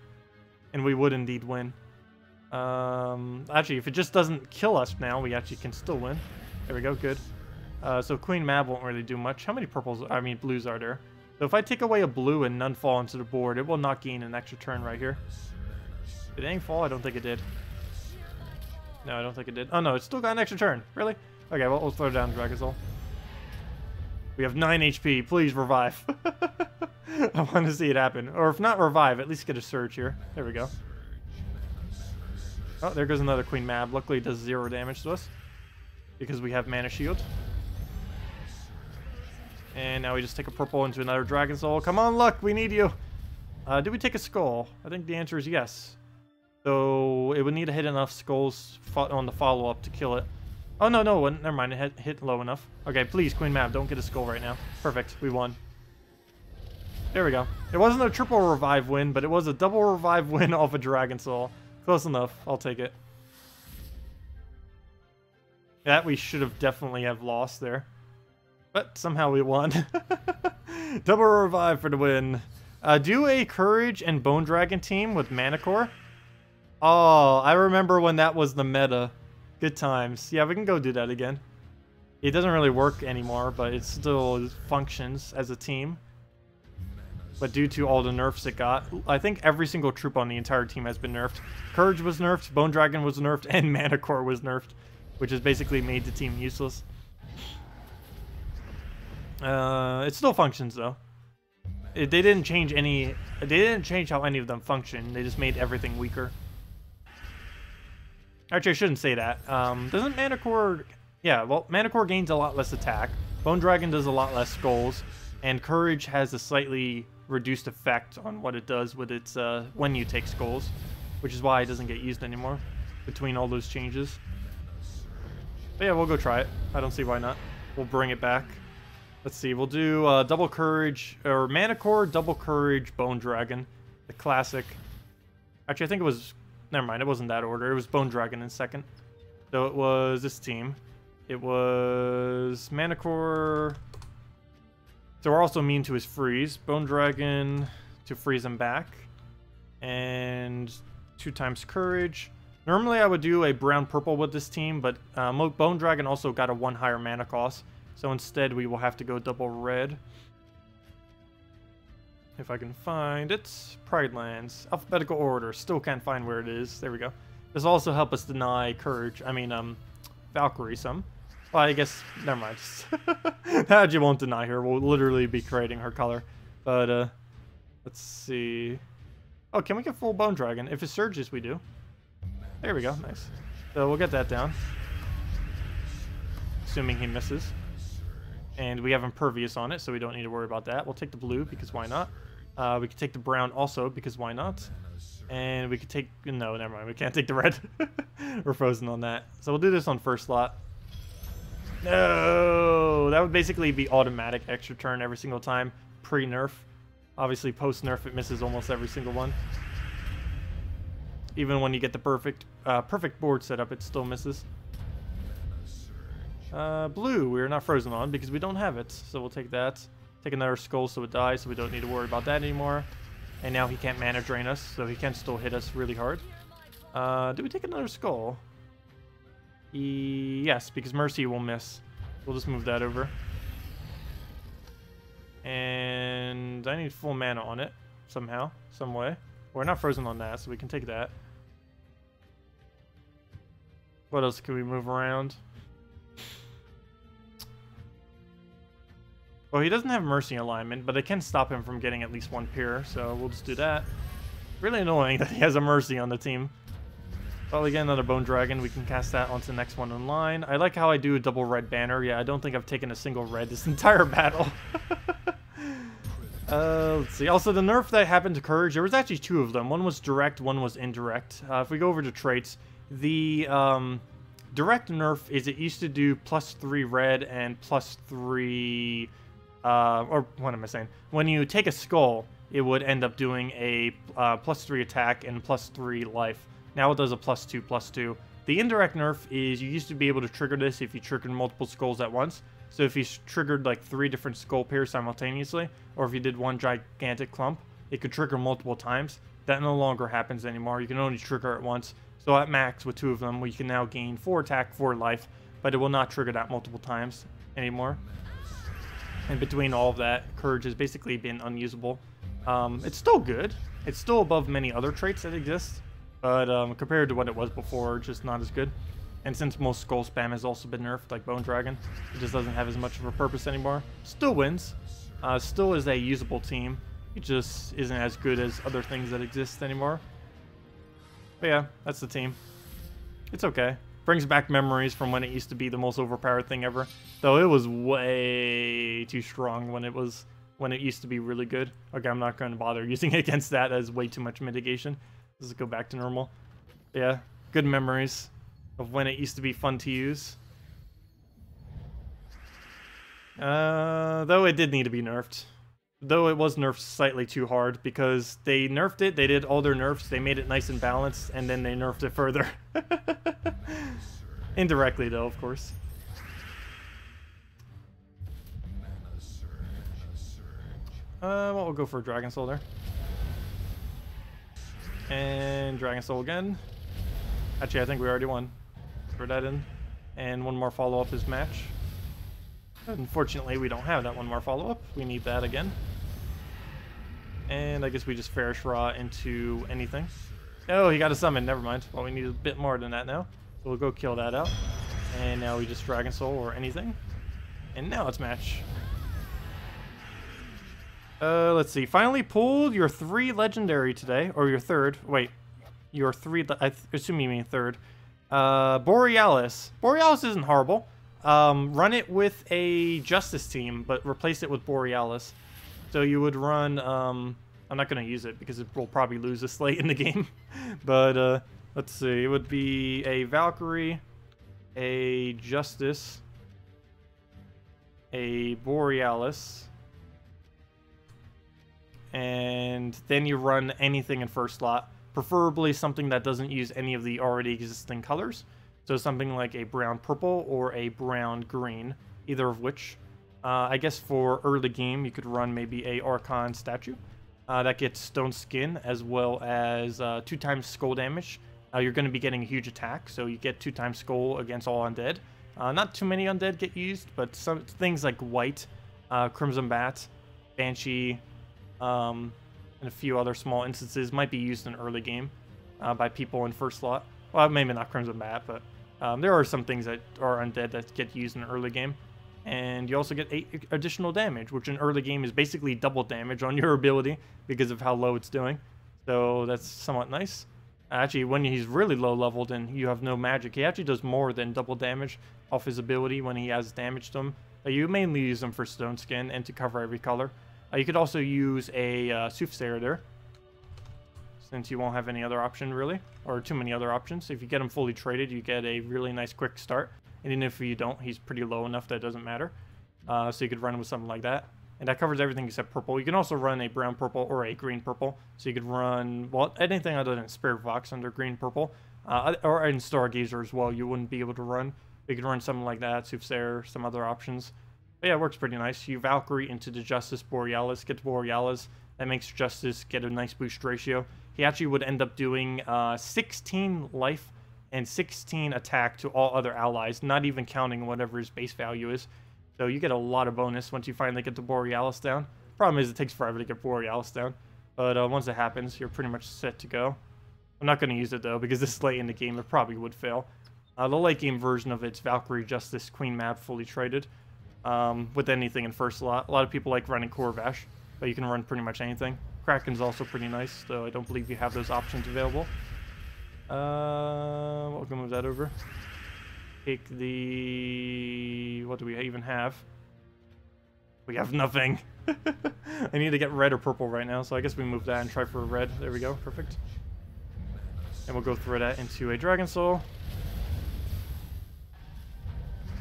And we would indeed win. Actually, if it just doesn't kill us now, we actually can still win. There we go, good. So Queen Mab won't really do much. How many blues are there? So if I take away a blue and none fall onto the board, it will not gain an extra turn right here. Did anything fall? I don't think it did. No, I don't think it did. Oh no, it's still got an extra turn. Really? Okay, well, we'll throw down Dragon Soul. We have 9 HP. Please revive. I want to see it happen. Or if not revive, at least get a surge here. There we go. Oh, there goes another Queen Mab. Luckily it does 0 damage to us. Because we have Mana Shield. And now we just take a purple into another Dragon Soul. Come on, Luck, we need you. Did we take a skull? I think the answer is yes. So it would need to hit enough skulls on the follow-up to kill it. Oh, no, never mind. It hit low enough. Okay, please, Queen Mab, don't get a skull right now. Perfect, we won. There we go. It wasn't a triple revive win, but it was a double revive win off a Dragon Soul. Close enough. I'll take it. That we should have definitely have lost there. But somehow we won. Double revive for the win. Do a Courage and Bone Dragon team with Mana Core. Oh, I remember when that was the meta. Good times. Yeah, we can go do that again. It doesn't really work anymore, but it still functions as a team. But due to all the nerfs it got, I think every single troop on the entire team has been nerfed. Courage was nerfed, Bone Dragon was nerfed, and Mana Core was nerfed, which has basically made the team useless. It still functions though. They didn't change any. They didn't change how any of them function. They just made everything weaker. Actually, I shouldn't say that. Doesn't Mana Core... Yeah, well, Mana Core gains a lot less attack. Bone Dragon does a lot less skulls. And Courage has a slightly reduced effect on what it does with its... when you take skulls. Which is why it doesn't get used anymore. Between all those changes. But yeah, we'll go try it. I don't see why not. We'll bring it back. Let's see, we'll do double Courage... Or Mana Core, double Courage, Bone Dragon. The classic. Actually, I think it was... Never mind, it wasn't that order. It was Bone Dragon in second. So it was this team. It was Mana Core. So we're also immune to his freeze. Bone Dragon to freeze him back. And 2 times Courage. Normally I would do a brown-purple with this team, but Bone Dragon also got a 1 higher mana cost. So instead we will have to go double red. If I can find it. Pride Lands. Alphabetical order. Still can't find where it is. There we go. This will also help us deny Courage. I mean, Valkyrie some. Well, I guess... Never mind. That you won't deny her. We'll literally be creating her color. But, let's see. Oh, can we get full Bone Dragon? If it surges, we do. There we go. Nice. So we'll get that down. Assuming he misses. And we have Impervious on it, so we don't need to worry about that. We'll take the blue, because why not? We can take the brown also, because why not? And we could take... No, never mind. We can't take the red. We're frozen on that. So we'll do this on first slot. No! That would basically be automatic extra turn every single time. Pre-nerf. Obviously, post-nerf, it misses almost every single one. Even when you get the perfect board setup, it still misses. Blue, we're not frozen on because we don't have it. So we'll take that. Take another skull so it dies, so we don't need to worry about that anymore. And now he can't mana drain us, so he can still hit us really hard. Do we take another skull? Yes, because Mercy will miss. We'll just move that over. And I need full mana on it, somehow, some way. We're not frozen on that, so we can take that. What else can we move around? Well, he doesn't have Mercy alignment, but it can stop him from getting at least 1 peer, so we'll just do that. Really annoying that he has a Mercy on the team. Well, again, another Bone Dragon. We can cast that onto the next one in line. I like how I do a double red banner. Yeah, I don't think I've taken a single red this entire battle. Let's see. Also, the nerf that happened to Courage, there was actually 2 of them. One was direct, one was indirect. If we go over to traits, the direct nerf is it used to do +3 red and +3... or what am I saying? When you take a skull, it would end up doing a +3 attack and +3 life. Now it does a +2/+2. The indirect nerf is you used to be able to trigger this if you triggered multiple skulls at once. So if you triggered like 3 different skull pairs simultaneously, or if you did one gigantic clump, it could trigger multiple times. That no longer happens anymore. You can only trigger it once. So at max with 2 of them, we can now gain 4 attack, 4 life, but it will not trigger that multiple times anymore. And between all of that, Courage has basically been unusable. It's still good. It's still above many other traits that exist, but compared to what it was before, just not as good. And since most skull spam has also been nerfed, like Bone Dragon, it just doesn't have as much of a purpose anymore. Still wins. Still is a usable team. It just isn't as good as other things that exist anymore. But yeah, that's the team. It's okay. Brings back memories from when it used to be the most overpowered thing ever. Though it was way too strong when it used to be really good. Okay, I'm not going to bother using it against that. That is way too much mitigation. Let's go back to normal. Yeah, good memories of when it used to be fun to use. Though it did need to be nerfed. Though it was nerfed slightly too hard because they nerfed it, they did all their nerfs, they made it nice and balanced, and then they nerfed it further. Indirectly though, of course. Well, we'll go for Dragon Soul there. And Dragon Soul again. Actually, I think we already won. Throw that in. And one more follow-up is match. Unfortunately, we don't have that one more follow-up. We need that again. And I guess we just Farish Raw into anything. Oh, he got a summon. Never mind. Well, we need a bit more than that now. So we'll go kill that out. And now we just Dragon Soul or anything. And now it's match. Let's see. Finally pulled your 3 legendary today. Or your 3rd. Wait. Your 3... I assume you mean 3rd. Borealis. Borealis isn't horrible. Run it with a Justice team, but replace it with Borealis. So you would run, I'm not going to use it because it will probably lose this late in the game. But, let's see, it would be a Valkyrie, a Justice, a Borealis, and then you run anything in first slot, preferably something that doesn't use any of the already existing colors. So something like a brown-purple or a brown-green, either of which. I guess for early game, you could run maybe a Archon statue. That gets stone skin as well as 2 times skull damage. You're going to be getting a huge attack, so you get 2 times skull against all undead. Not too many undead get used, but some things like White, Crimson Bat, Banshee, and a few other small instances might be used in early game by people in first slot. Well, maybe not Crimson Bat, but there are some things that are undead that get used in early game. And you also get 8 additional damage, which in early game is basically double damage on your ability because of how low it's doing. So that's somewhat nice. Actually, when he's really low leveled and you have no magic, he actually does more than double damage off his ability when he has damage to him. You mainly use him for stone skin and to cover every color. You could also use a Soothsayer there, since you won't have any other option really, or too many other options. If you get him fully traded, you get a really nice quick start. And even if you don't, he's pretty low enough that it doesn't matter. So you could run with something like that. And that covers everything except purple. You can also run a brown purple or a green purple. So you could run, well, anything other than Spirit Vox under green purple. Or in Stargazer as well, you wouldn't be able to run. You could run something like that, Soothsayer, some other options. But yeah, it works pretty nice. You Valkyrie into the Justice Borealis, get Borealis. That makes Justice get a nice boost ratio. He actually would end up doing 16 life and 16 attack to all other allies, not even counting whatever his base value is. So you get a lot of bonus once you finally get the Borealis down. Problem is it takes forever to get Borealis down. But once it happens, you're pretty much set to go. I'm not going to use it though, because this late in the game it probably would fail. The late game version of it's Valkyrie, Justice, Queen Mab, fully traded. With anything in first slot. A lot of people like running Corvash, but you can run pretty much anything. Kraken's also pretty nice, though I don't believe you have those options available. We'll move that over. Take the... What do we even have? We have nothing. I need to get red or purple right now, so I guess we move that and try for red. There we go, perfect. And we'll go throw that into a Dragon Soul.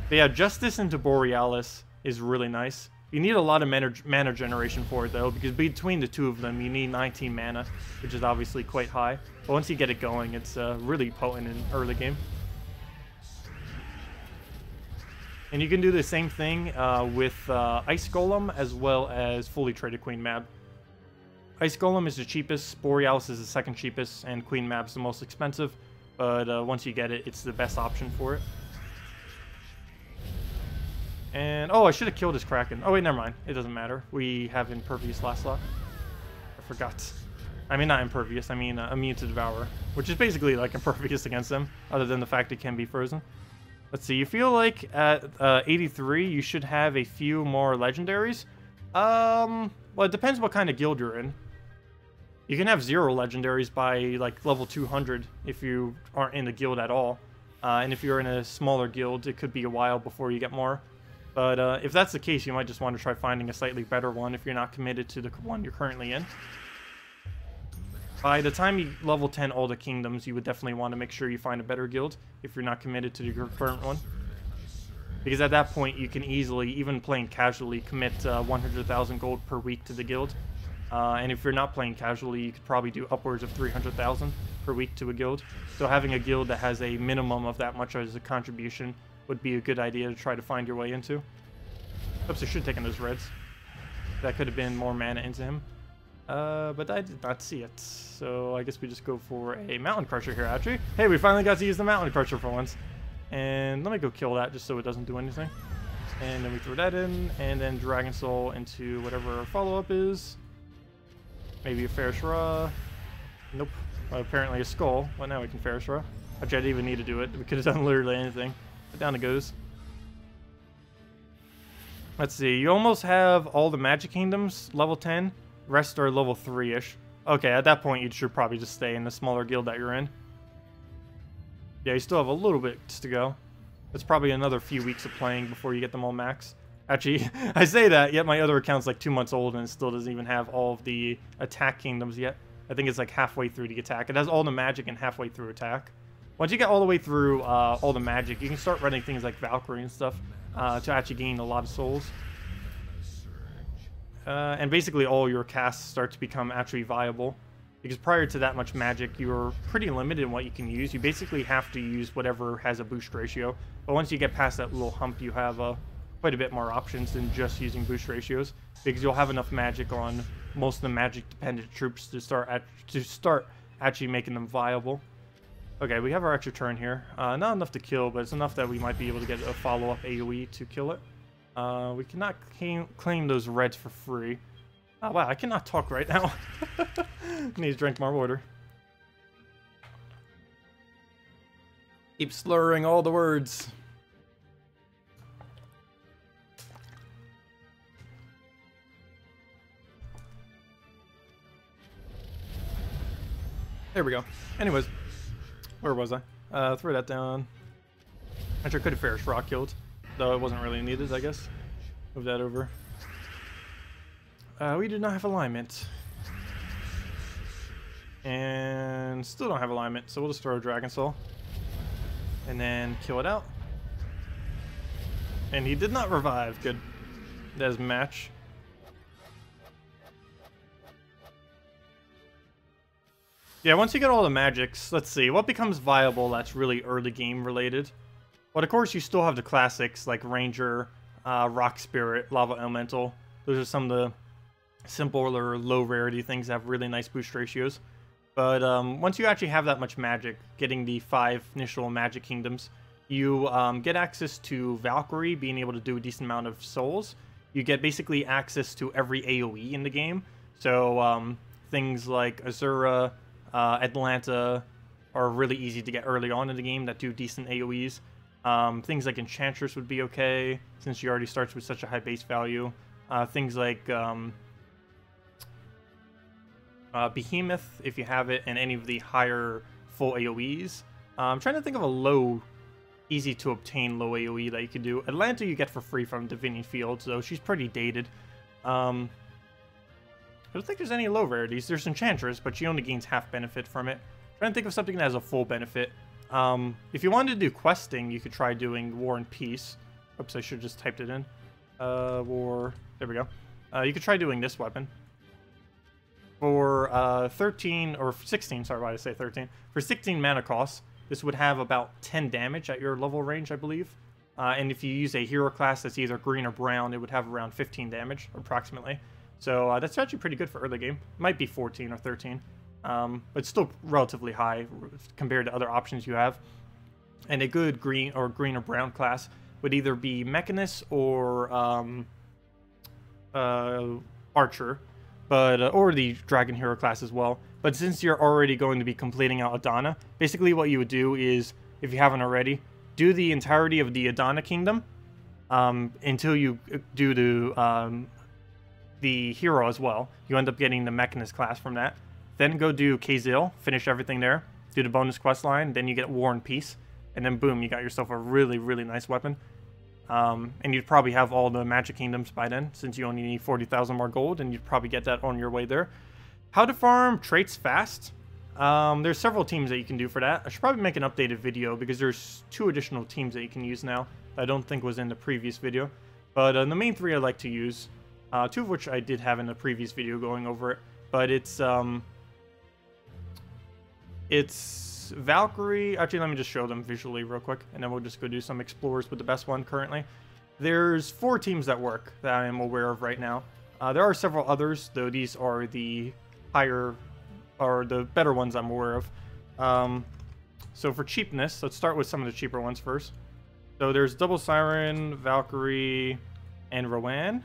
But yeah, Justice into Borealis is really nice. You need a lot of mana generation for it, though, because between the two of them, you need 19 mana, which is obviously quite high. But once you get it going, it's really potent in early game. And you can do the same thing with Ice Golem as well as fully traded Queen Mab. Ice Golem is the cheapest, Borealis is the second cheapest, and Queen Mab's the most expensive. But once you get it, it's the best option for it. And, oh, I should have killed his Kraken. Oh, wait, never mind. It doesn't matter. We have Impervious last slot. I forgot. I mean, not Impervious. I mean, Immune to Devour. Which is basically, like, Impervious against them, other than the fact it can be frozen. Let's see. You feel like at 83, you should have a few more legendaries. Well, it depends what kind of guild you're in. You can have 0 legendaries by, like, level 200 if you aren't in the guild at all. And if you're in a smaller guild, it could be a while before you get more. But if that's the case, you might just want to try finding a slightly better one if you're not committed to the one you're currently in. By the time you level 10 all the kingdoms, you would definitely want to make sure you find a better guild if you're not committed to your current one. Because at that point, you can easily, even playing casually, commit 100,000 gold per week to the guild. And if you're not playing casually, you could probably do upwards of 300,000 per week to a guild. So having a guild that has a minimum of that much as a contribution would be a good idea to try to find your way into. Oops, I should have taken those reds. That could have been more mana into him. But I did not see it. So I guess we just go for a Mountain Crusher here, actually. Hey, we finally got to use the Mountain Crusher for once. And let me go kill that just so it doesn't do anything. And then we throw that in, and then Dragon Soul into whatever our follow-up is. Maybe a Ferris-Ra. Nope. Well, apparently a Skull. Well, now we can Ferris-Ra. Actually, I didn't even need to do it. We could have done literally anything. But down it goes. Let's see. You almost have all the Magic Kingdoms level 10. Rest are level 3-ish. Okay, at that point, you should probably just stay in the smaller guild that you're in. Yeah, you still have a little bit to go. It's probably another few weeks of playing before you get them all max. Actually, I say that, yet my other account's like 2 months old and it still doesn't even have all of the attack kingdoms yet. I think it's like halfway through the attack. It has all the magic and halfway through attack. Once you get all the way through all the magic, you can start running things like Valkyrie and stuff to actually gain a lot of souls. And basically all your casts start to become actually viable. Because prior to that much magic, you're pretty limited in what you can use. You basically have to use whatever has a boost ratio. But once you get past that little hump, you have quite a bit more options than just using boost ratios. Because you'll have enough magic on most of the magic-dependent troops to start actually making them viable. Okay, we have our extra turn here. Not enough to kill, but it's enough that we might be able to get a follow-up AoE to kill it. We cannot claim those reds for free. Oh, wow, I cannot talk right now. Need to drink more water. Keep slurring all the words. There we go. Anyways, where was I? Throw that down. Actually, I could have Ferris-Ra killed, though it wasn't really needed, I guess. Move that over. We do not have alignment. And still don't have alignment, so we'll just throw a Dragon Soul. And then kill it out. And he did not revive. Good. That is match. Yeah, once you get all the magics, let's see, what becomes viable that's really early game related? Well, of course, you still have the classics like Ranger, Rock Spirit, Lava Elemental. Those are some of the simpler, low rarity things that have really nice boost ratios. But once you actually have that much magic, getting the 5 initial magic kingdoms, you get access to Valkyrie, being able to do a decent amount of souls. You get basically access to every AoE in the game. So things like Azura, Atlanta are really easy to get early on in the game that do decent AoEs. Things like Enchantress would be okay, since she already starts with such a high base value. Things like Behemoth, if you have it, and any of the higher full AoEs. I'm trying to think of a low, easy to obtain low AoE that you could do. Atlanta you get for free from Divinian Fields, though she's pretty dated. I don't think there's any low rarities. There's Enchantress, but she only gains half benefit from it. Trying to think of something that has a full benefit. If you wanted to do questing, you could try doing War and Peace. Oops, I should have just typed it in. War. There we go. You could try doing this weapon. For 13 or 16, sorry, why did I say 13? For 16 mana costs, this would have about 10 damage at your level range, I believe. And if you use a hero class that's either green or brown, it would have around 15 damage, approximately. So that's actually pretty good for early game. Might be 14 or 13. But still relatively high compared to other options you have. And a good green or brown class would either be Mechanist or Archer, but or the Dragon Hero class as well. But since you're already going to be completing out Adana, basically what you would do is, if you haven't already, do the entirety of the Adana Kingdom until you do the hero as well. You end up getting the Mechanist class from that. Then go do Kazil, finish everything there, do the bonus quest line, then you get War and Peace, and then boom, you got yourself a really, really nice weapon. And you'd probably have all the Magic Kingdoms by then, since you only need 40,000 more gold, and you'd probably get that on your way there. How to farm traits fast? There's several teams that you can do for that. I should probably make an updated video, because there's 2 additional teams that you can use now that I don't think was in the previous video. But the main 3 I like to use, 2 of which I did have in the previous video going over it, but it's Valkyrie. Actually, let me just show them visually real quick, and then we'll just go do some explorers with the best one currently. There's 4 teams that work that I am aware of right now. There are several others, though these are the higher, or the better ones I'm aware of. So for cheapness, let's start with some of the cheaper ones first. So there's Double Siren, Valkyrie, and Rowan.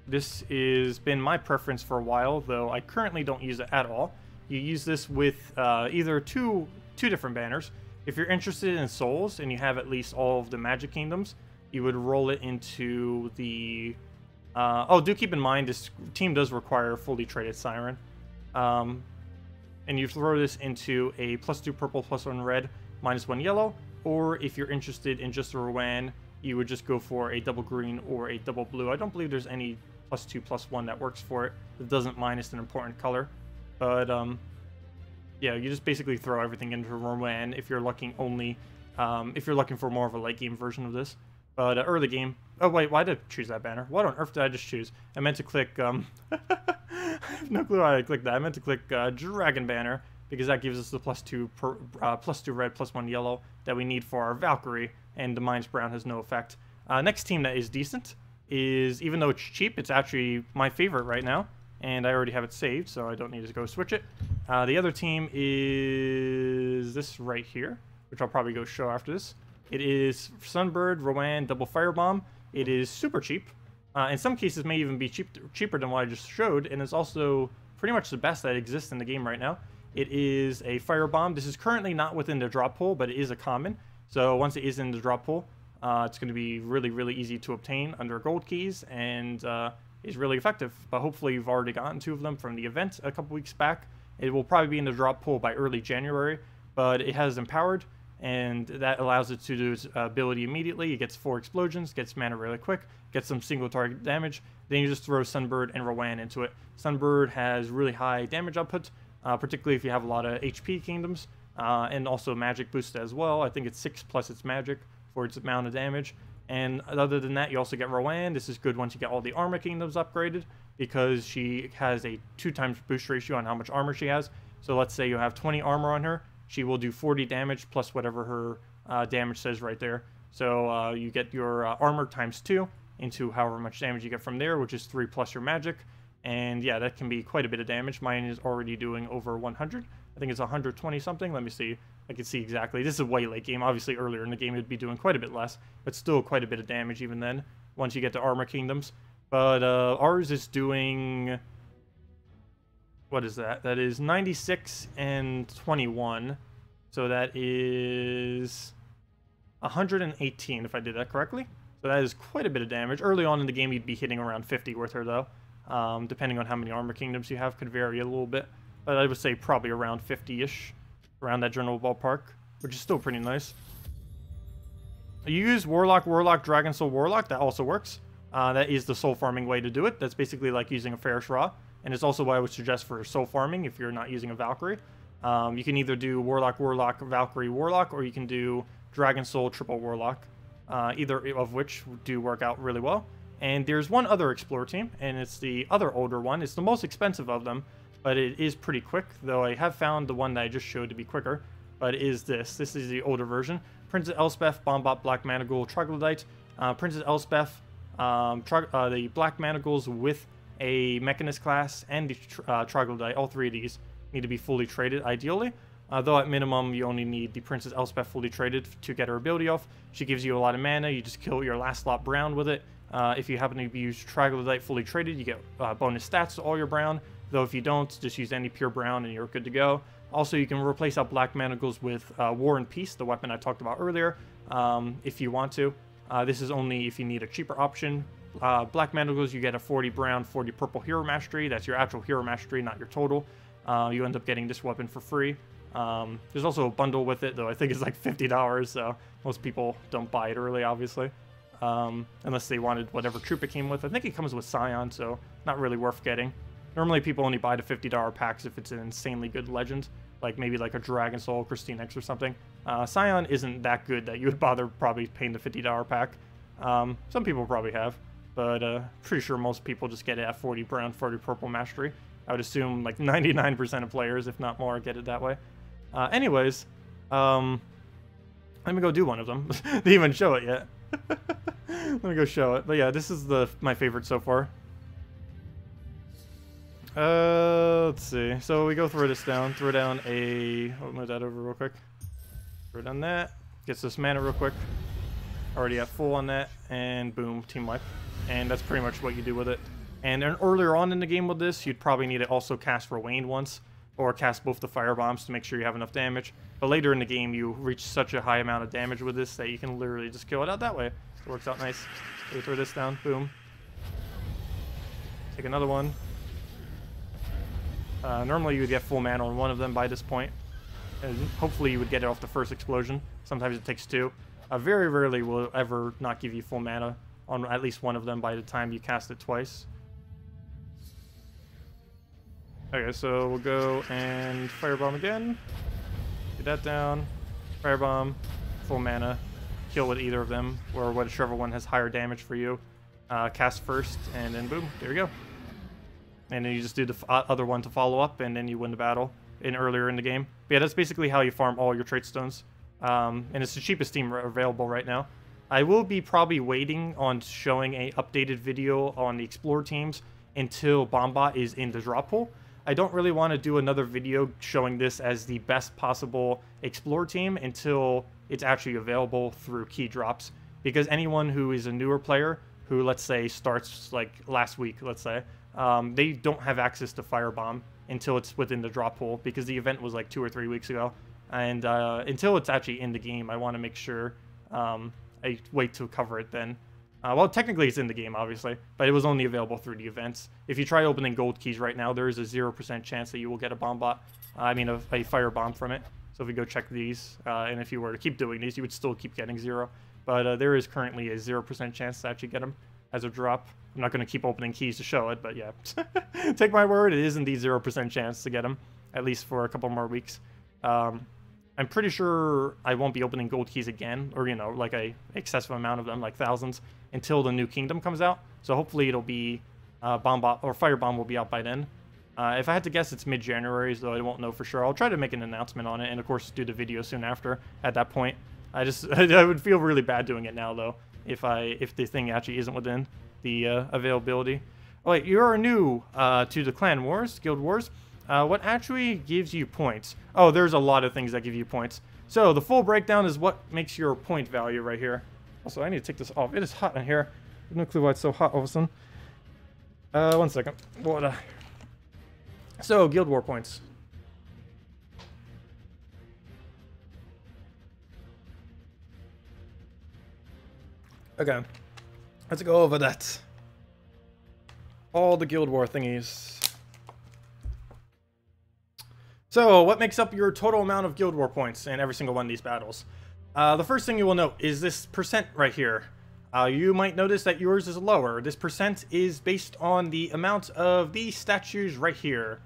This has been my preference for a while, though I currently don't use it at all. You use this with either two different banners. If you're interested in souls and you have at least all of the Magic Kingdoms, you would roll it into the... oh, do keep in mind, this team does require a fully traded Siren. And you throw this into a +2 purple, +1 red, -1 yellow. Or if you're interested in just a Rowan, you would just go for a double green or a double blue. I don't believe there's any +2, +1 that works for it. It doesn't minus an important color. But, yeah, you just basically throw everything into Rowan if you're looking only, if you're looking for more of a late game version of this. But early game... Oh, wait, why did I choose that banner? What on earth did I just choose? I meant to click, I have no clue why I clicked that. I meant to click Dragon Banner, because that gives us the +2 red, +1 yellow that we need for our Valkyrie, and the Mines Brown has no effect. Next team that is decent is, even though it's cheap, it's actually my favorite right now. And I already have it saved, so I don't need to go switch it. The other team is this right here, which I'll probably go show after this. It is Sunbird, Rowan, Double Firebomb. It is super cheap. In some cases, may even be cheaper than what I just showed, and it's also pretty much the best that exists in the game right now. It is a Firebomb. This is currently not within the drop pool, but it is a common. So once it is in the drop pool, it's going to be really, really easy to obtain under gold keys, and... is really effective, but hopefully you've already gotten 2 of them from the event a couple weeks back. It will probably be in the drop pool by early January, but it has Empowered, and that allows it to do its ability immediately. It gets 4 explosions, gets mana really quick, gets some single target damage, then you just throw Sunbird and Rowan into it. Sunbird has really high damage output, particularly if you have a lot of HP kingdoms, and also magic boosted as well. I think it's 6 plus its magic for its amount of damage. And other than that, you also get Rowan. This is good once you get all the armor kingdoms upgraded, because she has a 2x boost ratio on how much armor she has. So let's say you have 20 armor on her, she will do 40 damage plus whatever her damage says right there. So you get your armor ×2 into however much damage you get from there, which is 3 plus your magic. And yeah, that can be quite a bit of damage. Mine is already doing over 100. I think it's 120 something. Let me see. I can see exactly. This is a way late game. Obviously, earlier in the game, it would be doing quite a bit less, but still quite a bit of damage even then, once you get to Armor Kingdoms. But ours is doing... What is that? That is 96 and 21. So that is 118, if I did that correctly. So that is quite a bit of damage. Early on in the game, you'd be hitting around 50 with her, though. depending on how many armor kingdoms you have, could vary a little bit. But I would say probably around 50-ish, around that general ballpark, which is still pretty nice. You use Warlock, Dragon Soul, Warlock, that also works. That is the soul farming way to do it. That's basically like using a Fairish Ra, and it's also what I would suggest for soul farming if you're not using a Valkyrie. You can either do Warlock, Valkyrie, Warlock, or you can do Dragon Soul, triple Warlock. Either of which do work out really well. And there's one other Explorer team, and it's the other older one. It's the most expensive of them, but it is pretty quick, though I have found the one that I just showed to be quicker. But it is this. This is the older version. Princess Elspeth, Bombot, Black Managle, Troglodyte. Princess Elspeth, the Black Manacles with a Mechanist class, and the Troglodyte. All three of these need to be fully traded, ideally. Though at minimum, you only need the Princess Elspeth fully traded to get her ability off. She gives you a lot of mana. You just kill your last slot brown with it. If you happen to use Troglodyte fully traded, you get bonus stats to all your brown. Though if you don't, just use any pure brown and you're good to go. Also, you can replace out Black Manacles with War and Peace, the weapon I talked about earlier, if you want to. This is only if you need a cheaper option. Black Manacles, you get a 40 brown, 40 purple hero mastery. That's your actual hero mastery, not your total. You end up getting this weapon for free. There's also a bundle with it, though I think it's like $50, so most people don't buy it early, obviously. Unless they wanted whatever troop it came with. I think it comes with Scion, so not really worth getting. Normally people only buy the $50 packs if it's an insanely good legend, like maybe like a Dragon Soul, Christine X or something. Scion isn't that good that you would bother probably paying the $50 pack. Some people probably have, but pretty sure most people just get it at 40 brown, 40 purple mastery. I would assume like 99% of players, if not more, get it that way. Anyways, let me go do one of them. They didn't even show it yet. Let me go show it. But yeah, this is my favorite so far. Let's see. So we go throw this down. Throw down a... I'll move that over real quick. Throw down that. Gets this mana real quick. Already at full on that. And boom, team wipe. And that's pretty much what you do with it. And then earlier on in the game with this, you'd probably need to also cast for Wayne once. Or cast both the fire bombs to make sure you have enough damage. But later in the game, you reach such a high amount of damage with this that you can literally just kill it out that way. It works out nice. So we throw this down. Boom. Take another one. Normally you would get full mana on one of them by this point. And hopefully you would get it off the first explosion. Sometimes it takes two. Very rarely will it ever not give you full mana on at least one of them by the time you cast it twice. Okay, so we'll go and Firebomb again. Get that down. Firebomb. Full mana. Kill with either of them, or whichever one has higher damage for you. Cast first, and then boom, there you go. And then you just do the other one to follow up, and then you win the battle earlier in the game. But yeah, that's basically how you farm all your trait stones. And it's the cheapest team available right now. I will be probably waiting on showing a updated video on the Explorer teams until Bombot is in the drop pool. I don't really want to do another video showing this as the best possible Explorer team until it's actually available through key drops. Because anyone who is a newer player, who let's say starts like last week, let's say, they don't have access to Firebomb until it's within the drop pool, because the event was like 2 or 3 weeks ago. And until it's actually in the game, I want to make sure I wait to cover it then. Well, technically it's in the game, obviously, but it was only available through the events. If you try opening gold keys right now, there is a 0% chance that you will get a Bombot. I mean, a Firebomb from it. So if we go check these, and if you were to keep doing these, you would still keep getting 0. But there is currently a 0% chance to actually get them as a drop. I'm not going to keep opening keys to show it, but yeah. Take my word, it is indeed 0% chance to get them, at least for a couple more weeks. I'm pretty sure I won't be opening gold keys again, or, you know, like a excessive amount of them, like thousands, until the new kingdom comes out. So hopefully it'll be Bombot, or Firebomb will be out by then. If I had to guess, it's mid-January, so I won't know for sure. I'll try to make an announcement on it, and of course do the video soon after at that point. I would feel really bad doing it now, though, if the thing actually isn't within the availability. Oh wait, you are new to the Clan Wars, Guild Wars. What actually gives you points? Oh, there's a lot of things that give you points. So the full breakdown is what makes your point value right here. Also, I need to take this off. It is hot in here. I have no clue why it's so hot all of a sudden. 1 second. Water. So, Guild War points. Okay. Let's go over that. all the Guild War thingies. So, what makes up your total amount of Guild War points in every single one of these battles? The first thing you will note is this percent right here. You might notice that yours is lower. This percent is based on the amount of these statues right here.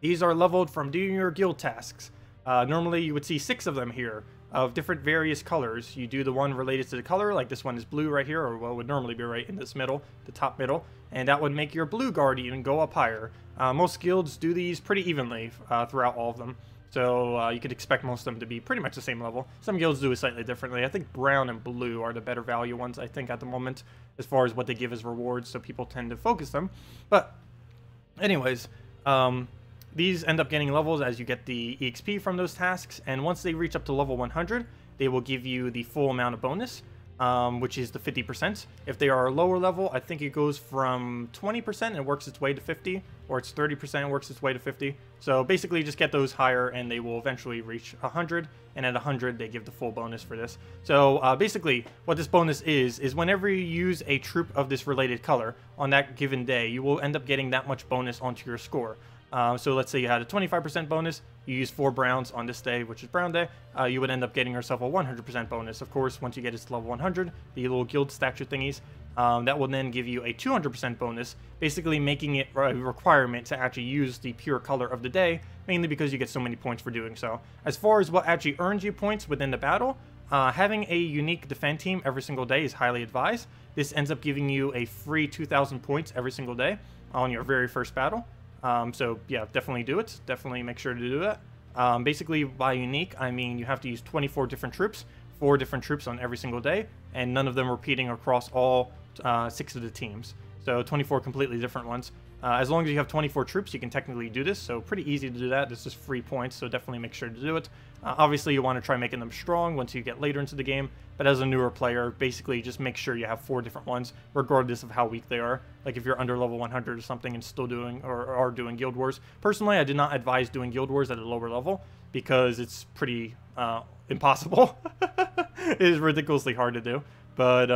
These are leveled from doing your guild tasks. Normally you would see 6 of them here, of different various colors. You do the one related to the color, like this one is blue right here, or what would normally be right in this middle, the top middle, and that would make your blue guardian go up higher. Most guilds do these pretty evenly throughout all of them, so you could expect most of them to be pretty much the same level. Some guilds do it slightly differently. I think brown and blue are the better value ones, I think, at the moment, as far as what they give as rewards, so people tend to focus them. But anyways, these end up getting levels as you get the EXP from those tasks, and once they reach up to level 100, they will give you the full amount of bonus, which is the 50%. If they are a lower level, I think it goes from 20% and works its way to 50, or it's 30% and works its way to 50. So basically just get those higher and they will eventually reach 100, and at 100 they give the full bonus for this. So basically what this bonus is whenever you use a troop of this related color on that given day, you will end up getting that much bonus onto your score. So let's say you had a 25% bonus, you use 4 browns on this day, which is brown day, you would end up getting yourself a 100% bonus. Of course, once you get it to level 100, the little guild statue thingies, that will then give you a 200% bonus, basically making it a requirement to actually use the pure color of the day, mainly because you get so many points for doing so. As far as what actually earns you points within the battle, having a unique defend team every single day is highly advised. This ends up giving you a free 2,000 points every single day on your very first battle. So yeah, definitely do it. Definitely make sure to do that. Basically, by unique, I mean you have to use 24 different troops, 4 different troops on every single day, and none of them repeating across all 6 of the teams. So 24 completely different ones. As long as you have 24 troops, you can technically do this, so pretty easy to do that. This is free points, so definitely make sure to do it. Obviously, you want to try making them strong once you get later into the game, but as a newer player, basically just make sure you have 4 different ones, regardless of how weak they are. Like if you're under level 100 or something and still doing, or are doing Guild Wars. Personally, I did not advise doing Guild Wars at a lower level, because it's pretty impossible. It is ridiculously hard to do. But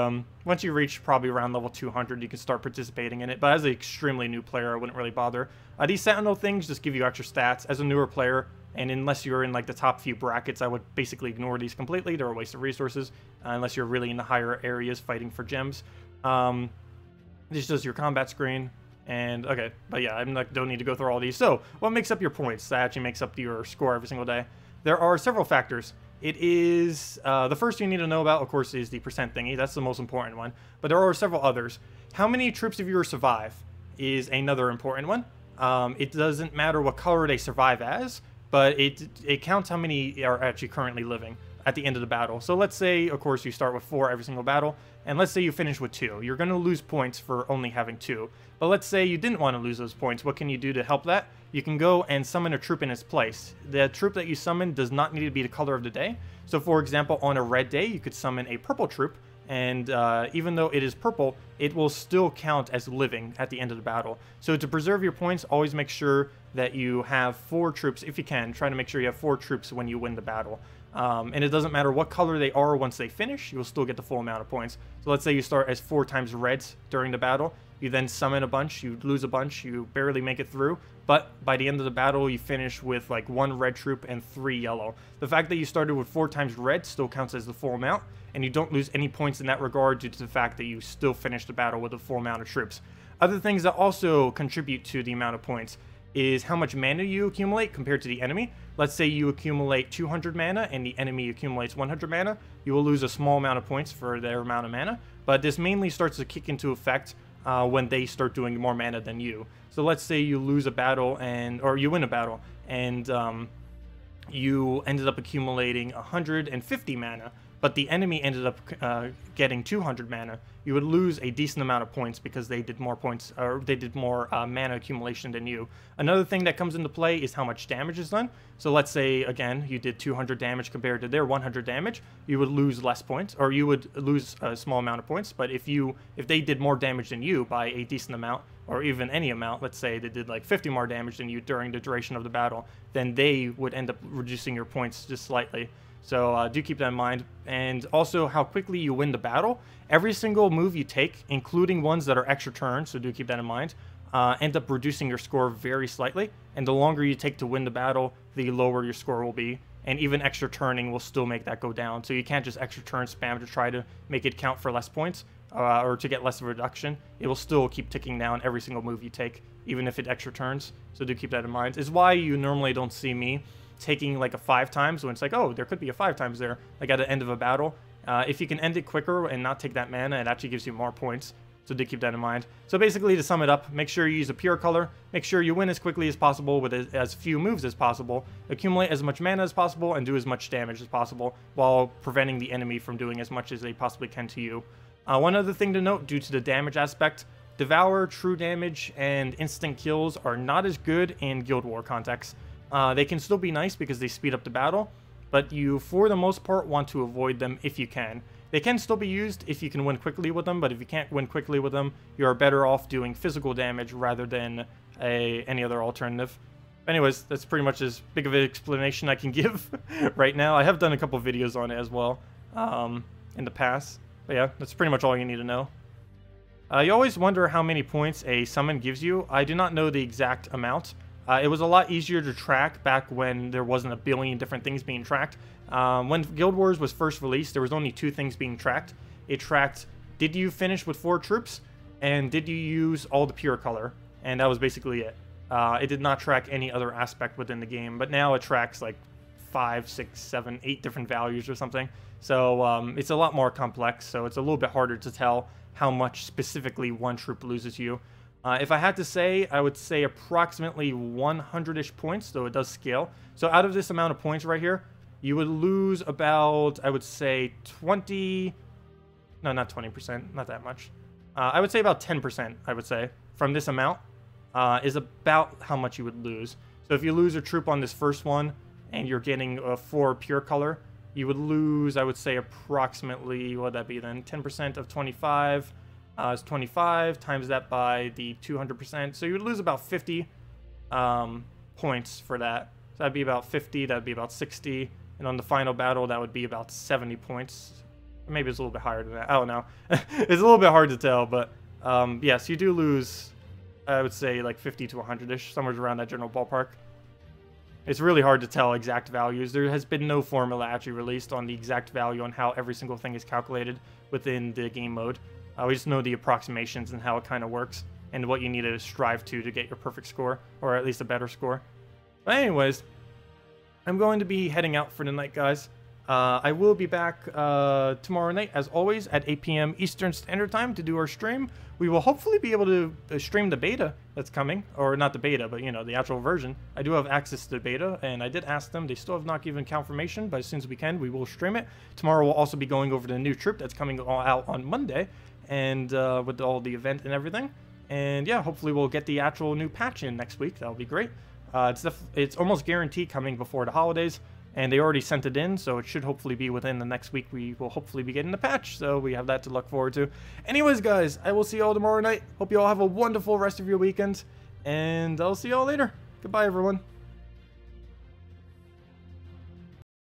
once you reach probably around level 200, you can start participating in it. But as an extremely new player, I wouldn't really bother. These Sentinel things just give you extra stats. As a newer player, and unless you're in like the top few brackets, I would basically ignore these completely. They're a waste of resources, unless you're really in the higher areas fighting for gems. This is just your combat screen. And okay, but yeah, don't need to go through all these. So what makes up your points? That actually makes up your score every single day. There are several factors. It is, the first you need to know about, of course, is the percent thingy. That's the most important one. But there are several others. How many troops of yours survive is another important one. It doesn't matter what color they survive as, but it counts how many are actually currently living at the end of the battle. So let's say, of course, you start with 4 every single battle, and let's say you finish with 2. You're going to lose points for only having 2. But let's say you didn't want to lose those points. What can you do to help that? You can go and summon a troop in its place. The troop that you summon does not need to be the color of the day. So for example, on a red day, you could summon a purple troop, and even though it is purple, it will still count as living at the end of the battle. So to preserve your points, always make sure that you have 4 troops, if you can. Try to make sure you have 4 troops when you win the battle. And it doesn't matter what color they are once they finish, you'll still get the full amount of points. So let's say you start as 4 times reds during the battle, you then summon a bunch, you lose a bunch, you barely make it through, but by the end of the battle you finish with like 1 red troop and 3 yellow. The fact that you started with 4 times red still counts as the full amount, and you don't lose any points in that regard due to the fact that you still finished the battle with the full amount of troops. Other things that also contribute to the amount of points is how much mana you accumulate compared to the enemy. Let's say you accumulate 200 mana and the enemy accumulates 100 mana. You will lose a small amount of points for their amount of mana, but this mainly starts to kick into effect when they start doing more mana than you. So let's say you lose a battle, or you win a battle, and you ended up accumulating 150 mana, but the enemy ended up getting 200 mana. You would lose a decent amount of points because they did more points, or they did more mana accumulation than you. Another thing that comes into play is how much damage is done. So let's say, again, you did 200 damage compared to their 100 damage, you would lose less points, or you would lose a small amount of points. But if they did more damage than you by a decent amount, or even any amount, let's say they did like 50 more damage than you during the duration of the battle, then they would end up reducing your points just slightly. So do keep that in mind. And also how quickly you win the battle. Every single move you take, including ones that are extra turns, so do keep that in mind, end up reducing your score very slightly. And the longer you take to win the battle, the lower your score will be. And even extra turning will still make that go down. So you can't just extra turn spam to try to make it count for less points or to get less of a reduction. It will still keep ticking down every single move you take, even if it extra turns. So do keep that in mind. It's why you normally don't see me taking like a 5 times when it's like, oh, there could be a 5 times there, like at the end of a battle. If you can end it quicker and not take that mana, it actually gives you more points. So do keep that in mind. So basically, to sum it up, make sure you use a pure color, make sure you win as quickly as possible with as few moves as possible, accumulate as much mana as possible, and do as much damage as possible, while preventing the enemy from doing as much as they possibly can to you. One other thing to note, due to the damage aspect, Devour, True Damage, and Instant Kills are not as good in Guild War context. They can still be nice because they speed up the battle, but you, for the most part, want to avoid them if you can. They can still be used if you can win quickly with them, but if you can't win quickly with them, you are better off doing physical damage rather than any other alternative. Anyways, that's pretty much as big of an explanation I can give right now. I have done a couple videos on it as well in the past. But yeah, that's pretty much all you need to know. You always wonder how many points a summon gives you. I do not know the exact amount. It was a lot easier to track back when there wasn't a billion different things being tracked. When Guild Wars was first released, there was only 2 things being tracked. It tracked, did you finish with 4 troops, and did you use all the pure color? And that was basically it. It did not track any other aspect within the game, but now it tracks like 5, 6, 7, 8 different values or something. So it's a lot more complex, so it's a little bit harder to tell how much specifically one troop loses you. If I had to say, I would say approximately 100-ish points, though it does scale. So out of this amount of points right here, you would lose about, I would say, 20... No, not 20%, not that much. I would say about 10%, I would say, from this amount, is about how much you would lose. So if you lose a troop on this first one, and you're getting a 4 pure color, you would lose, I would say, approximately, what would that be then? 10% of 25... is 25, times that by the 200%. So you would lose about 50 points for that. So that'd be about 50, that'd be about 60. And on the final battle, that would be about 70 points. Or maybe it's a little bit higher than that. I don't know. It's a little bit hard to tell, but yes, you do lose, I would say, like 50 to 100-ish, somewhere around that general ballpark. It's really hard to tell exact values. There has been no formula actually released on the exact value on how every single thing is calculated within the game mode. We just know the approximations and how it kind of works and what you need to strive to get your perfect score, or at least a better score. But anyways, I'm going to be heading out for the night, guys. I will be back tomorrow night, as always, at 8 p.m. Eastern Standard Time to do our stream. We will hopefully be able to stream the beta that's coming, or not the beta, but, you know, the actual version. I do have access to the beta, and I did ask them. They still have not given confirmation, but as soon as we can, we will stream it. Tomorrow we'll also be going over the new troop that's coming out on Monday, and with all the event and everything. And yeah, hopefully we'll get the actual new patch in next week. That'll be great. It's almost guaranteed coming before the holidays, and they already sent it in, so it should hopefully be within the next week. We will hopefully be getting the patch, so we have that to look forward to. Anyways, guys, I will see you all tomorrow night. Hope you all have a wonderful rest of your weekend, and I'll see you all later. Goodbye, everyone.